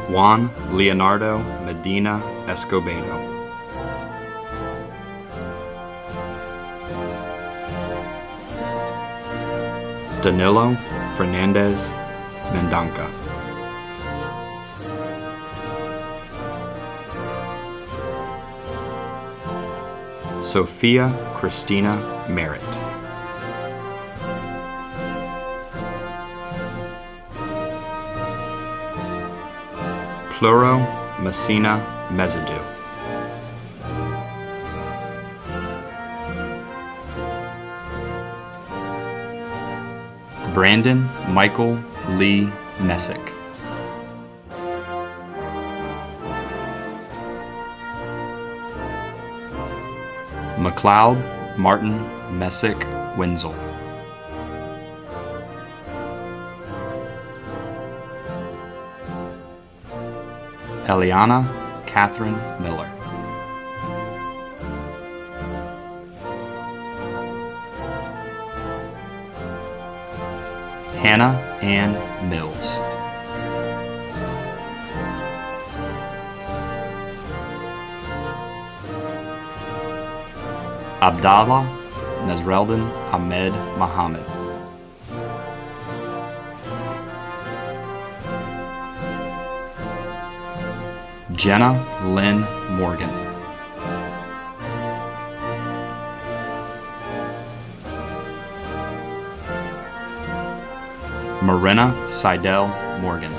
Juan Leonardo Medina Escobedo. Danilo Fernandez Mendanca. Sophia Christina Merritt. Pluro Messina Mezidou. Brandon Michael Lee Messick. McLeod Martin Messick Wenzel. Eliana Catherine Miller. Hannah Ann Mills. Abdallah Nasreldin Ahmed Mohammed. Jenna Lynn Morgan. Marina Seidel Morgan.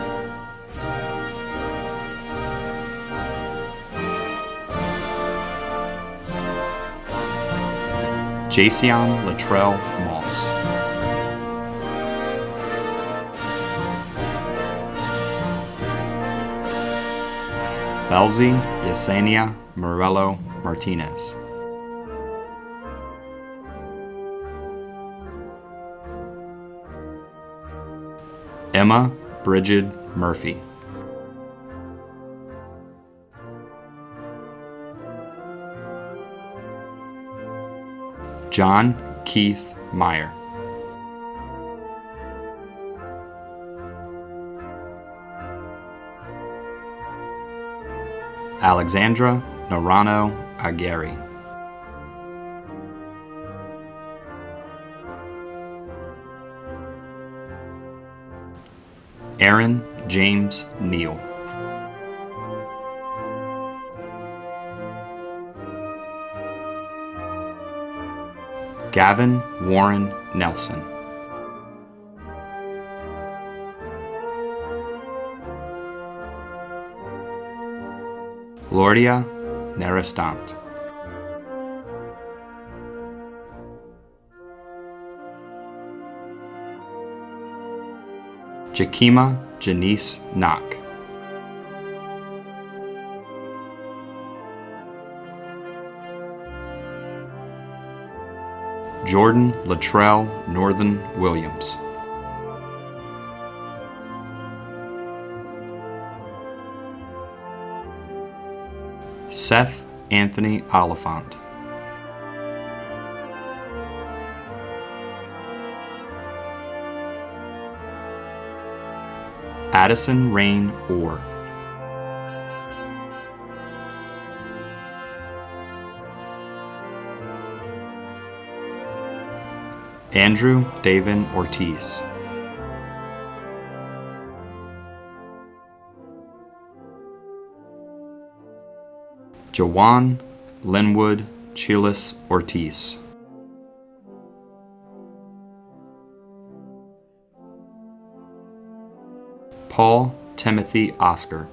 Jason Latrell Moss. Belzy Yesenia Morello Martinez. Emma Bridget Murphy. John Keith Meyer. Alexandra Norano Aguirre. Aaron James Neal. Gavin Warren Nelson. Lordia Nerestant. Jakima Janice Knock. Jordan Latrell Northern Williams. Seth Anthony Oliphant. Addison Rain Orr. Andrew Davin Ortiz. Jawan Linwood Chilis Ortiz. Paul Timothy Oscar.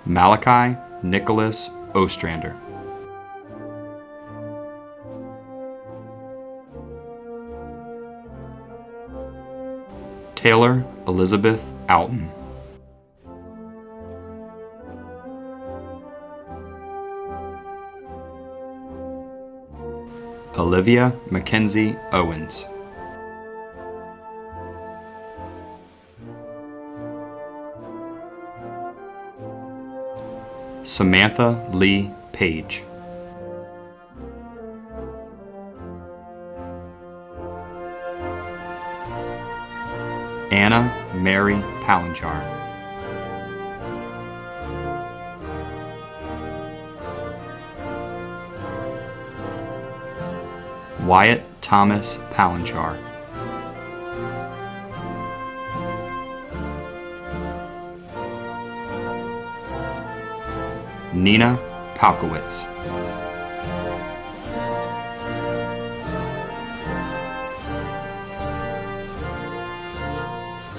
Malachi Nicholas Ostrander. Taylor Elizabeth Alton. Olivia Mackenzie Owens. Samantha Lee Page. Anna Mary Palanchar. Wyatt Thomas Palanchar. Nina Palkowitz.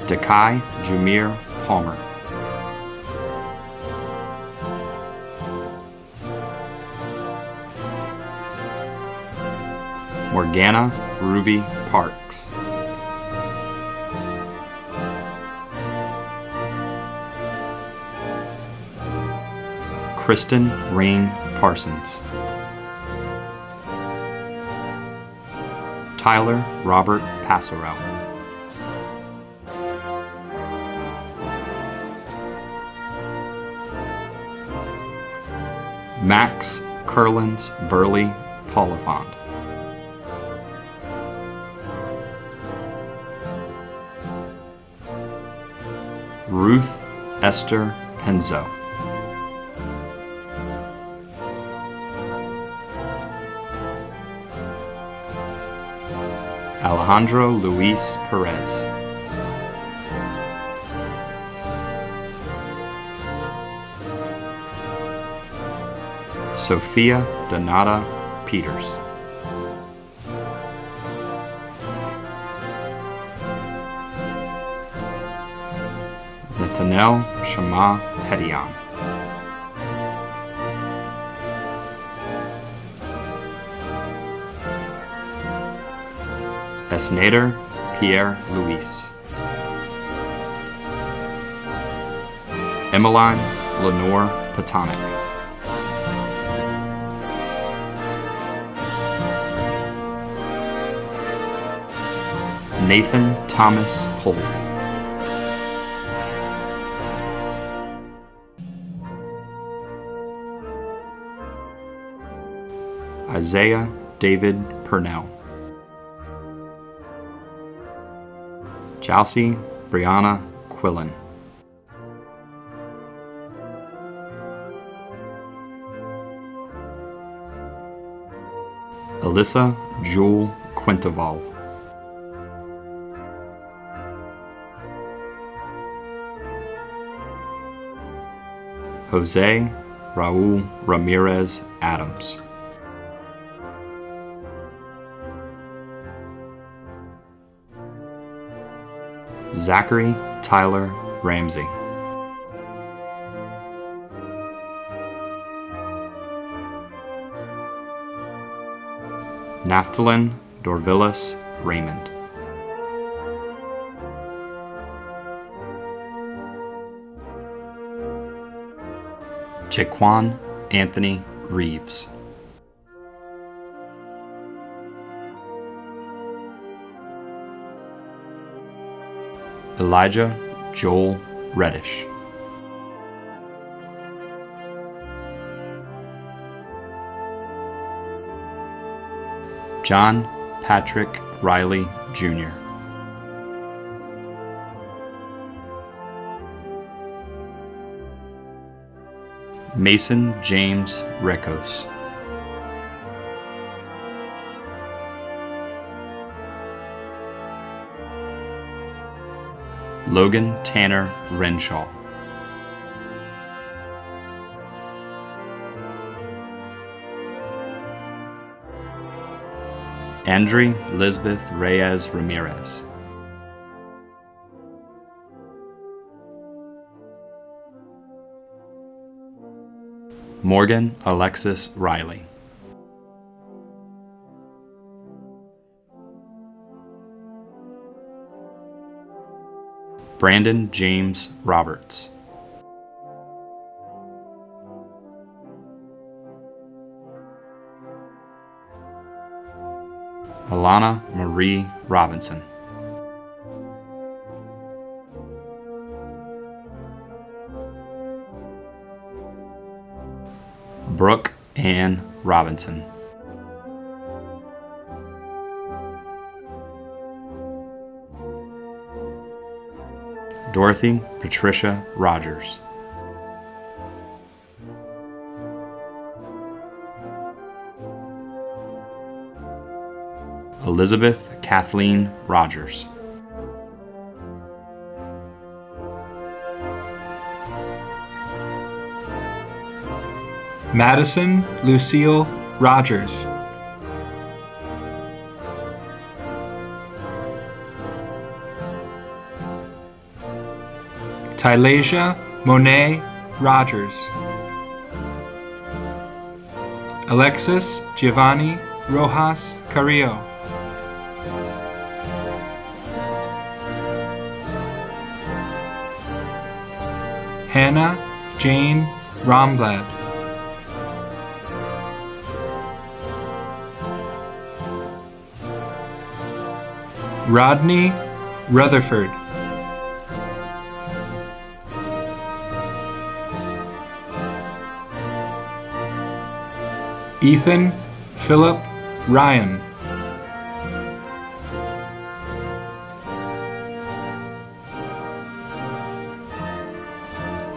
Dakai Jameer Palmer. Morgana Ruby Parks. Kristen Rain Parsons. Tyler Robert Passarell. Max Curlins Burley Polifond. Ruth Esther Penzo. Alejandro Luis Perez. Sophia Donata Peters. Nathaniel Shama Hedian. Esnader Pierre Luis. Emmeline Lenore Patonic. Nathan Thomas Pohl. Isaiah David Purnell. Chelsea Brianna Quillen. Alyssa Jewel Quintaval. Jose Raul Ramirez Adams. Zachary Tyler Ramsey. Naphtalin Dorvillis Raymond. Jaquan Anthony Reeves. Elijah Joel Reddish. John Patrick Riley Jr. Mason James Rekos. Logan Tanner Renshaw. Andre Lisbeth Reyes Ramirez. Morgan Alexis Riley. Brandon James Roberts. Alana Marie Robinson. Brooke Ann Robinson. Dorothy Patricia Rogers. Elizabeth Kathleen Rogers. Madison Lucille Rogers. Tylasia Monet Rogers. Alexis Giovanni Rojas Carrillo. Hannah Jane Romblad. Rodney Rutherford. Ethan Philip Ryan.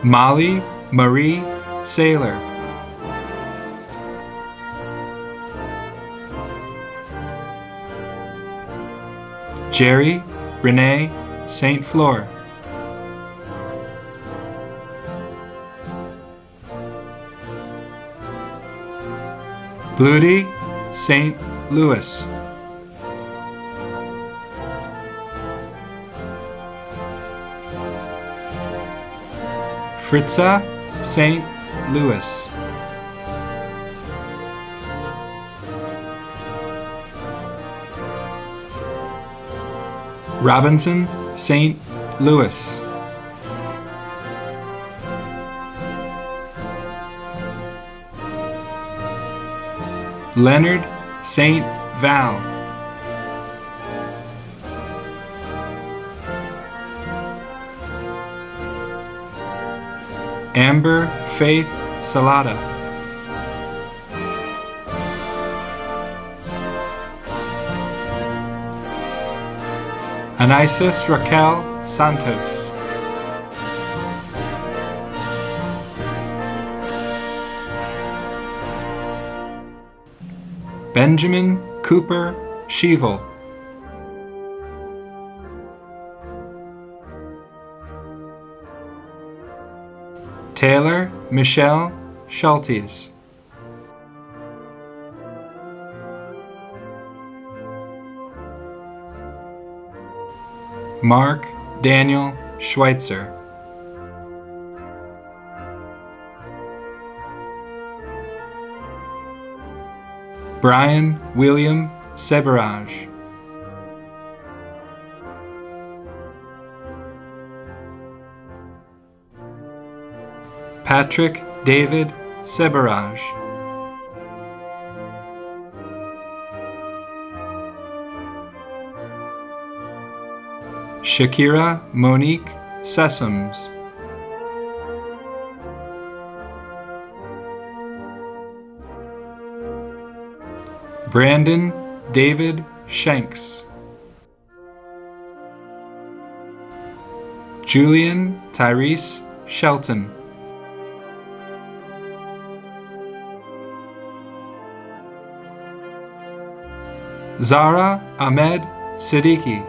Molly Marie Saylor. Jerry Renee St. Fleur. Bloody St. Louis. Fritza St. Louis. Robinson St. Louis. Leonard St. Val. Amber Faith Salata. Anisis Raquel Santos. Benjamin Cooper Shevel. Taylor Michelle Schultes. Mark Daniel Schweitzer. Brian William Seberage. Patrick David Seberage. Shakira Monique Sessoms. Brandon David Shanks. Julian Tyrese Shelton. Zara Ahmed Siddiqui.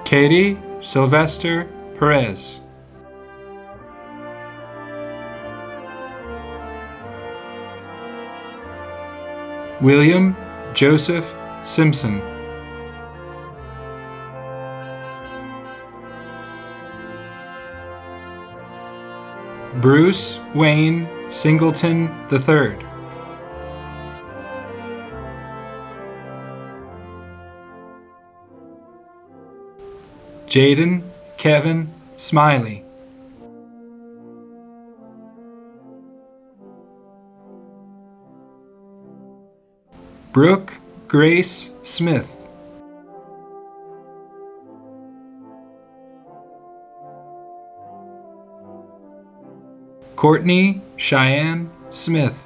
Katie Sylvester Perez. William Joseph Simpson. Bruce Wayne Singleton III. Jaden Kevin Smiley. Brooke Grace Smith. Courtney Cheyenne Smith.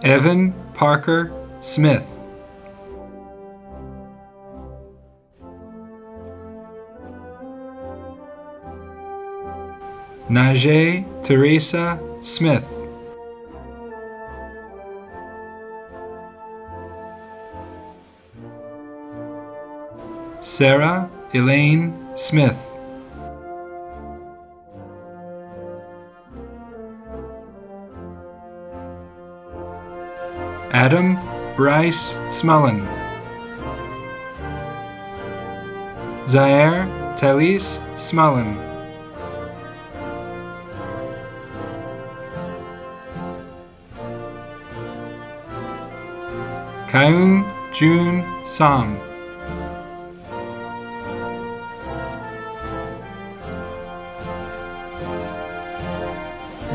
Evan Parker Smith. Najee Teresa Smith. Sarah Elaine Smith. Adam Bryce Smullen. Zaire Talise Smullen. Kaung Jun Song.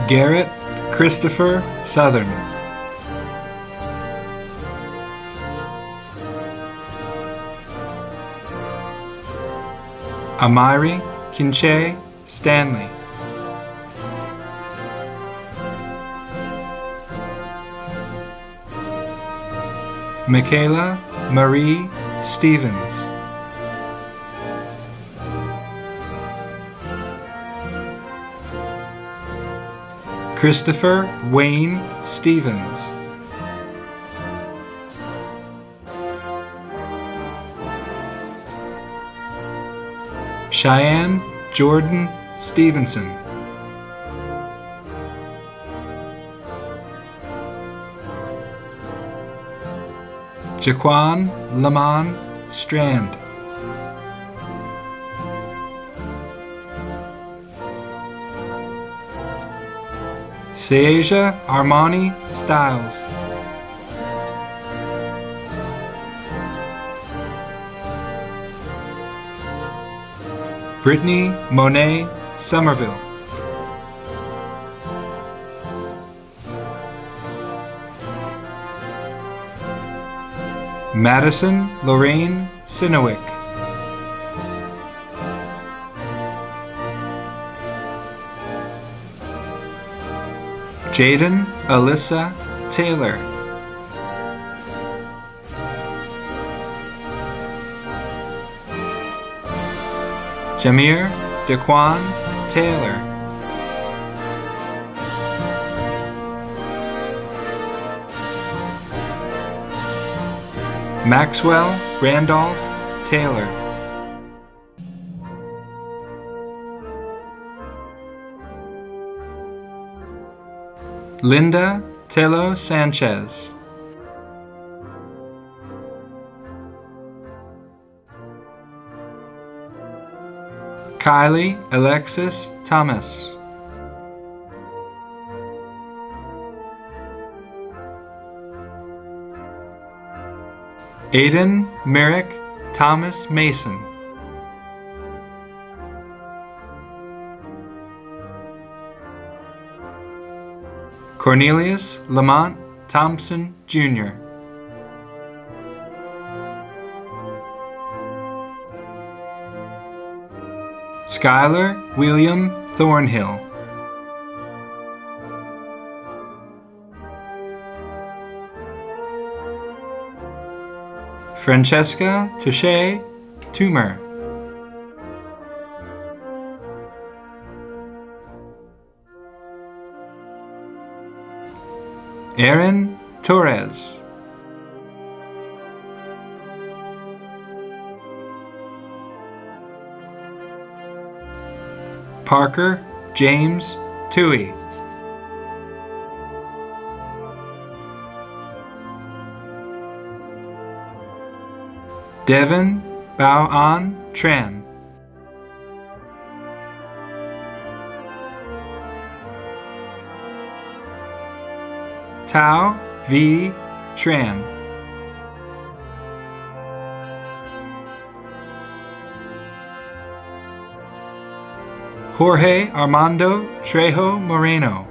Garrett Christopher Southern. Amiri Kinche Stanley. Michaela Marie Stevens. Christopher Wayne Stevens. Cheyenne Jordan Stevenson. Jaquan Lamont Strand. Seasia Armani Styles. Brittany Monet Somerville. Madison Lorraine Sinowick. Jaden Alyssa Taylor. Jamir Daquan Taylor. Maxwell Randolph Taylor. Linda Tello Sanchez. Kylie Alexis Thomas. Aiden Merrick Thomas Mason. Cornelius Lamont Thompson Jr. Skylar William Thornhill. Francesca Touche Toomer. Aaron Torres. Parker James Toohey. Devin Bao An Tran. Tao V. Tran. Jorge Armando Trejo Moreno.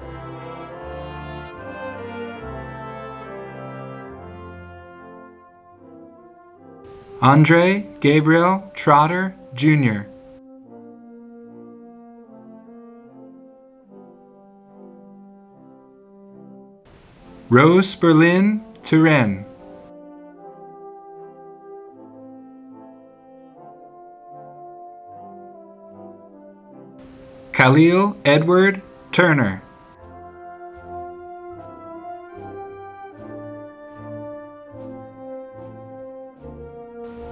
Andre Gabriel Trotter Jr. Rose Berlin Turen. Khalil Edward Turner.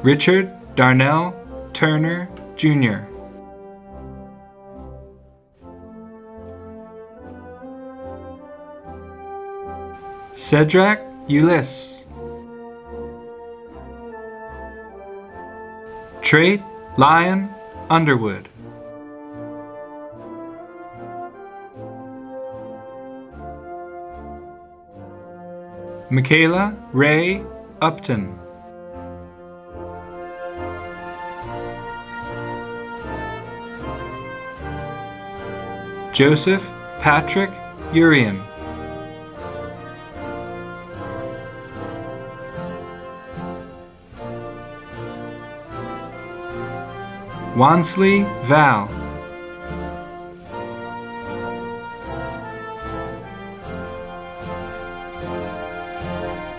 Richard Darnell Turner Jr. Cedric Ulyss. Trait Lyon Underwood. Michaela Ray Upton. Joseph Patrick Urian. Wansley Val.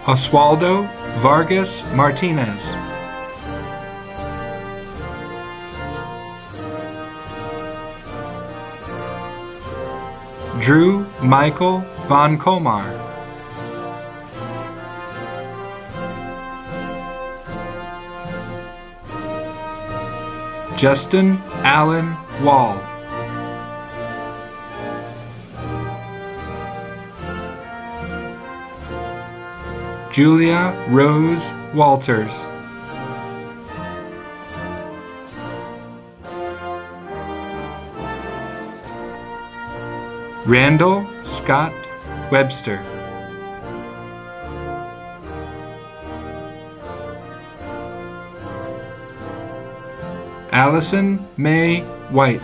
Oswaldo Vargas Martinez. Drew Michael Von Komar. Justin Allen Wall. Julia Rose Walters. Randall Scott Webster. Allison May White.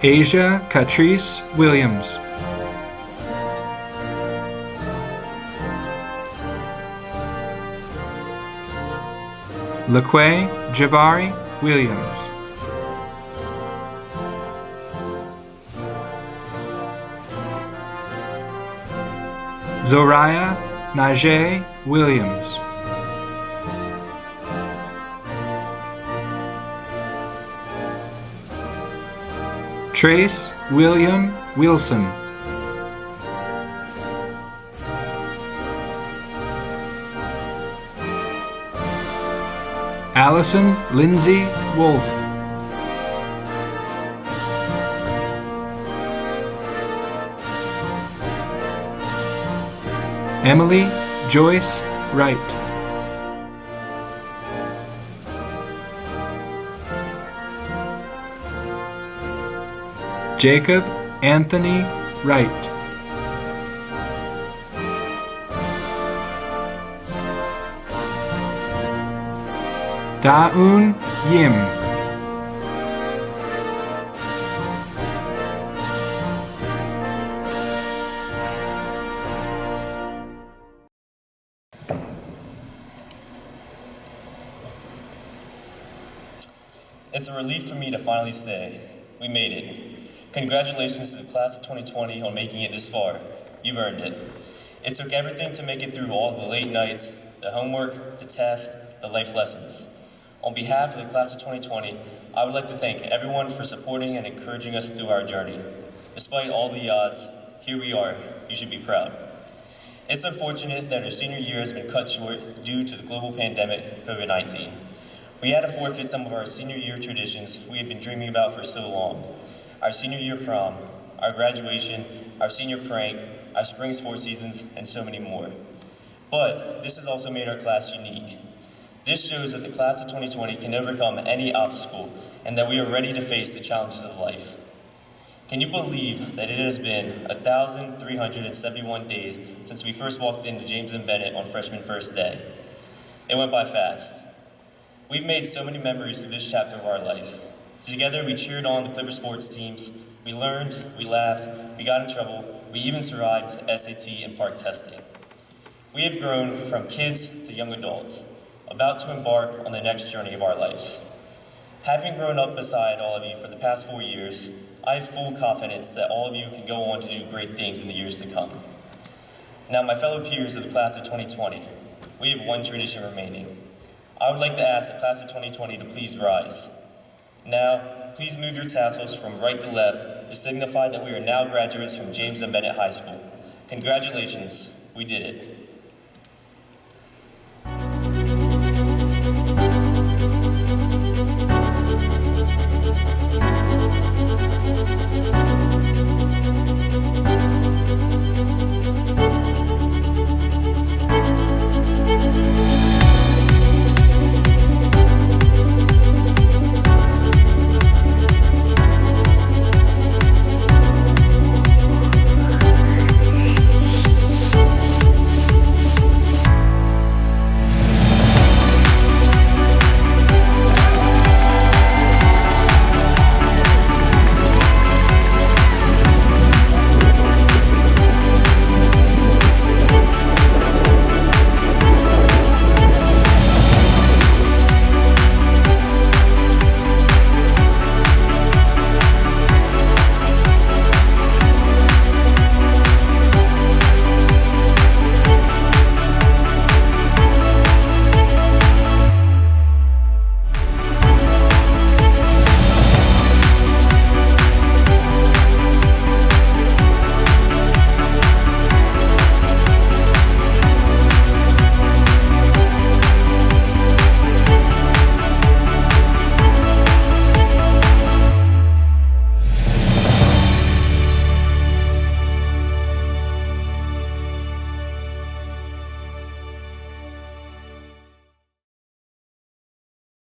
Asia Catrice Williams. Laquay Jabari Williams. Zoraya Najee Williams. Trace William Wilson. Allison Lindsay Wolf. Emily Joyce Wright. Jacob Anthony Wright. Daun Yim. It's a relief for me to finally say, we made it. Congratulations to the class of 2020 on making it this far. You've earned it. It took everything to make it through all the late nights, the homework, the tests, the life lessons. On behalf of the class of 2020, I would like to thank everyone for supporting and encouraging us through our journey. Despite all the odds, here we are. You should be proud. It's unfortunate that our senior year has been cut short due to the global pandemic, COVID-19. We had to forfeit some of our senior year traditions we had been dreaming about for so long. Our senior year prom, our graduation, our senior prank, our spring sports seasons, and so many more. But this has also made our class unique. This shows that the class of 2020 can overcome any obstacle and that we are ready to face the challenges of life. Can you believe that it has been 1,371 days since we first walked into James M. Bennett on freshman first day? It went by fast. We've made so many memories through this chapter of our life. Together we cheered on the Clipper sports teams, we learned, we laughed, we got in trouble, we even survived SAT and park testing. We have grown from kids to young adults, about to embark on the next journey of our lives. Having grown up beside all of you for the past 4 years, I have full confidence that all of you can go on to do great things in the years to come. Now, my fellow peers of the class of 2020, we have one tradition remaining. I would like to ask the class of 2020 to please rise. Now, please move your tassels from right to left to signify that we are now graduates from James M. Bennett High School. Congratulations, we did it.